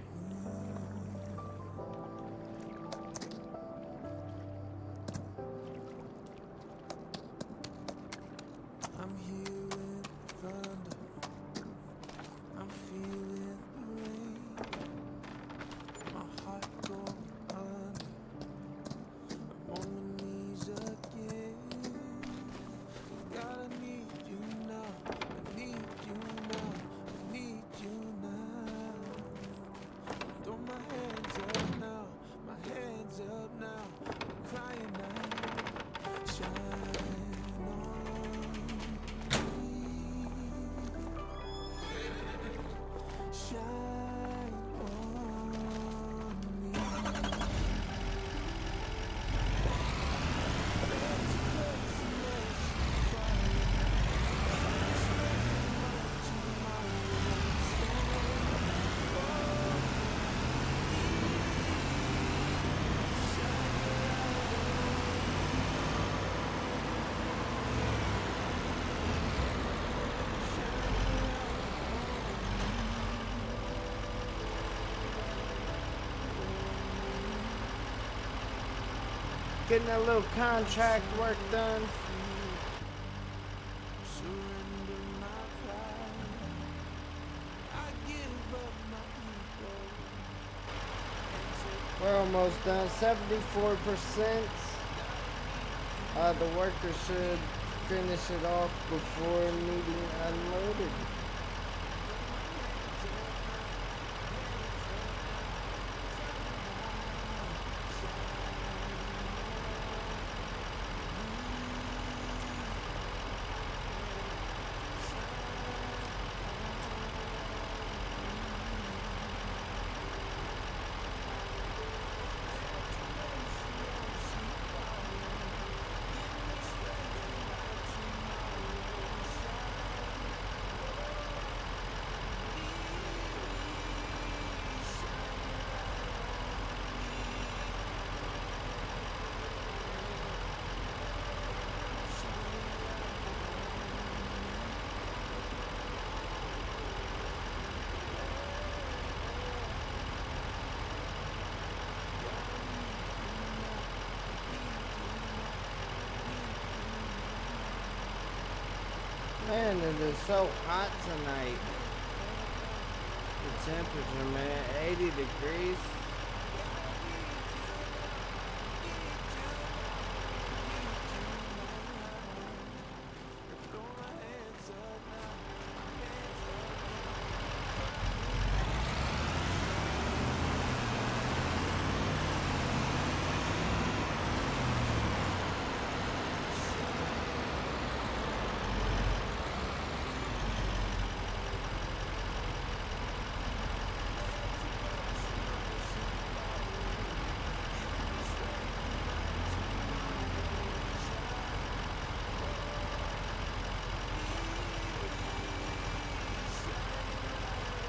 I'm hearing thunder. I'm feeling the rain. My heart going under. I'm on my knees again. God, I need you now. I need you now. I need you now. Throw my hands up now. My hands up now. I'm crying out. Shine on me. Shine on me. Getting a little contract work done. Surrender my pride. I give up my ego. We're almost done. 74%. The worker should finish it off before needing unloaded. Man, it is so hot tonight. The temperature, man, 80 degrees.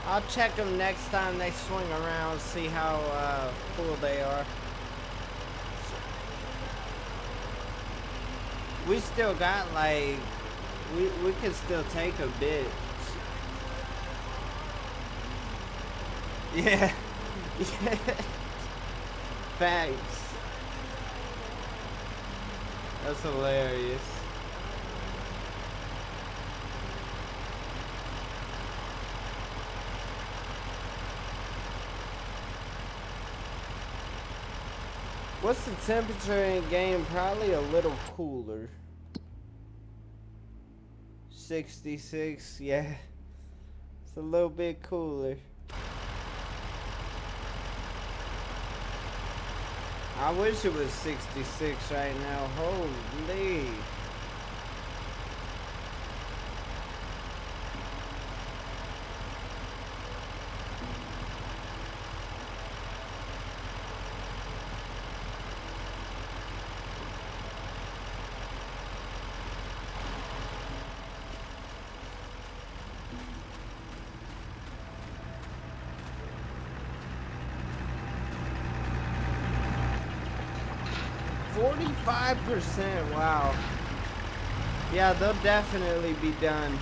I'll check them next time they swing around, see how full they are. We still got like, we could still take a bit. Yeah. Yeah. Thanks. That's hilarious. What's the temperature in game? Probably a little cooler. 66, yeah. It's a little bit cooler. I wish it was 66 right now. Holy. %, wow. Yeah, they'll definitely be done.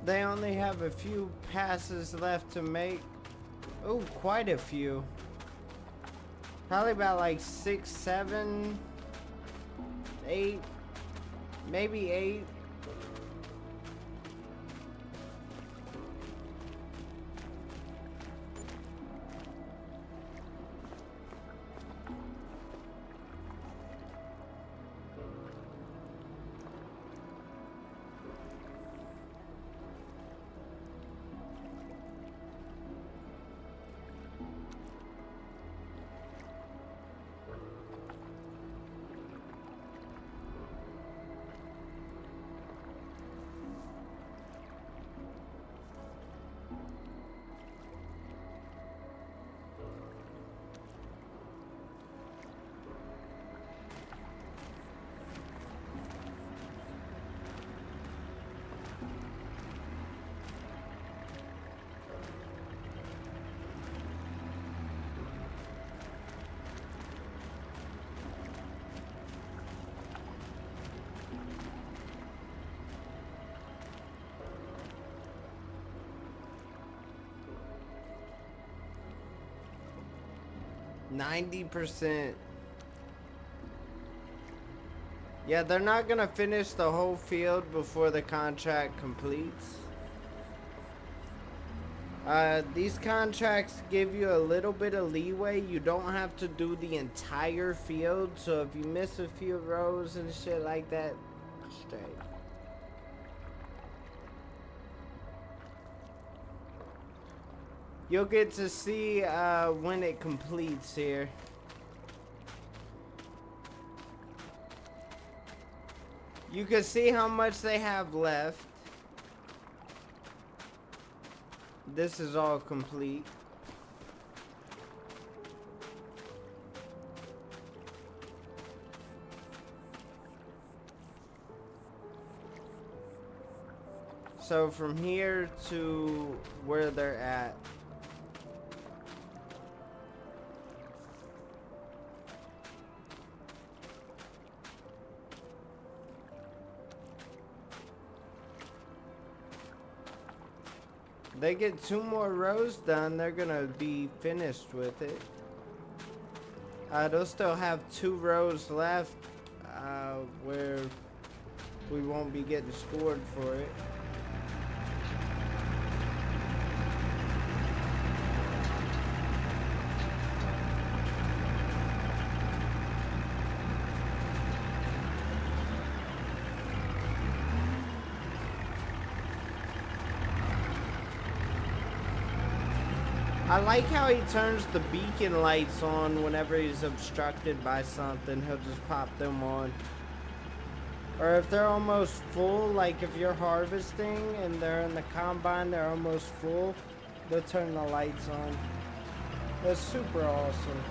They only have a few passes left to make. Oh, quite a few. Probably about like 6, 7, 8, maybe 8. %. Yeah, they're not gonna finish the whole field before the contract completes. These contracts give you a little bit of leeway. You don't have to do the entire field, so if you miss a few rows and shit like that, straight. You'll get to see when it completes here. You can see how much they have left. This is all complete. So from here to where they're at. They get 2 more rows done, they're gonna be finished with it. They'll still have 2 rows left where we won't be getting scored for it. I like how he turns the beacon lights on whenever he's obstructed by something. He'll just pop them on. Or if they're almost full, like if you're harvesting and they're in the combine, they're almost full, they'll turn the lights on. That's super awesome.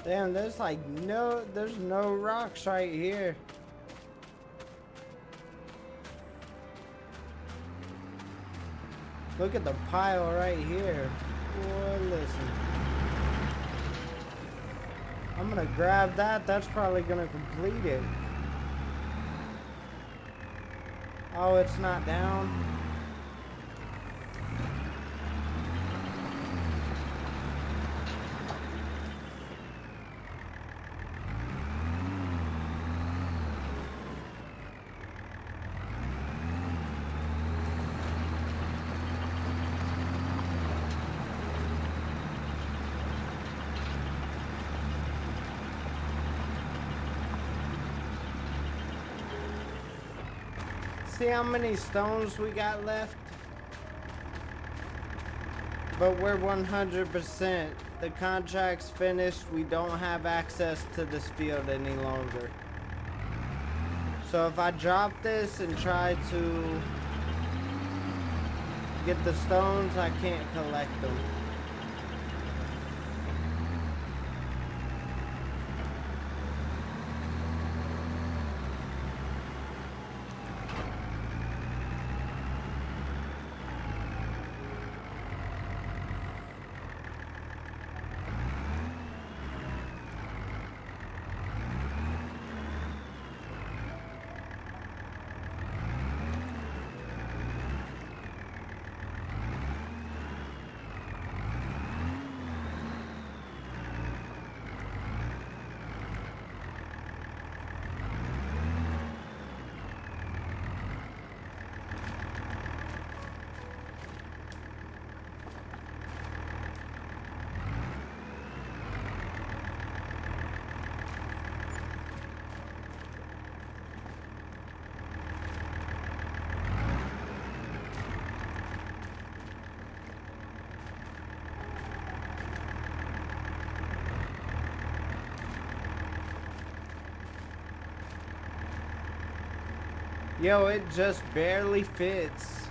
Damn, there's like there's no rocks right here. Look at the pile right here. Boy, listen. I'm gonna grab that. That's probably gonna complete it. Oh, it's not down. See how many stones we got left? But we're 100%. The contract's finished. We don't have access to this field any longer. So if I drop this and try to get the stones, I can't collect them. Yo, it just barely fits.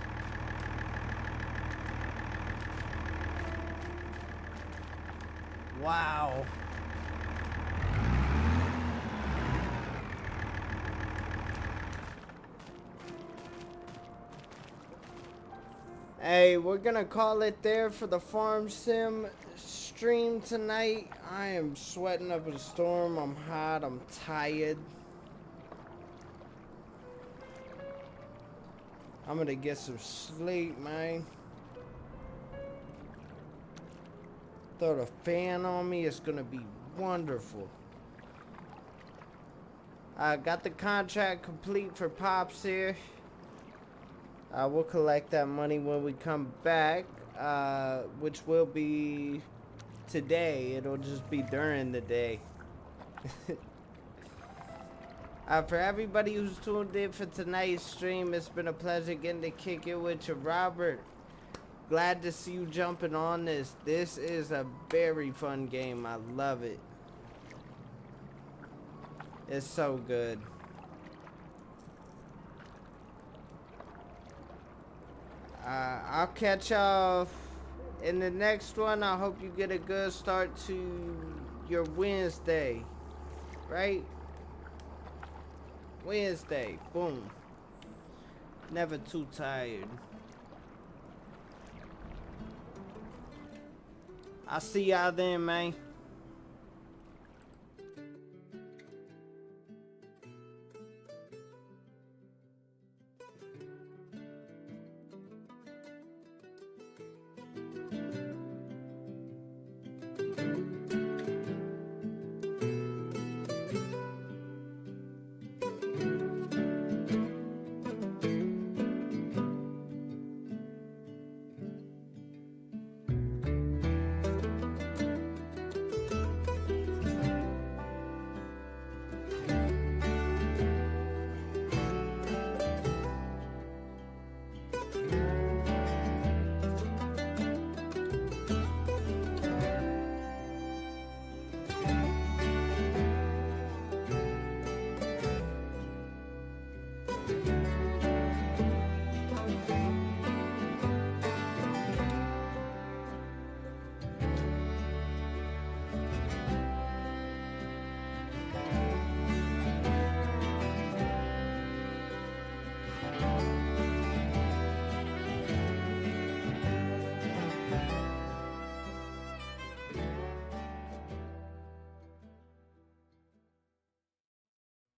Wow. Hey, we're gonna call it there for the farm sim stream tonight. I am sweating up a storm. I'm hot. I'm tired. I'm gonna get some sleep, man. Throw the fan on me. It's gonna be wonderful. I got the contract complete for Pops here. We'll collect that money when we come back, which will be today. It'll just be during the day. For everybody who's tuned in for tonight's stream, it's been a pleasure getting to kick it with you, Robert. Glad to see you jumping on this. This is a very fun game. I love it. It's so good. I'll catch y'all in the next one. I hope you get a good start to your Wednesday. right? Wednesday, boom. Never too tired. I'll see y'all then, man.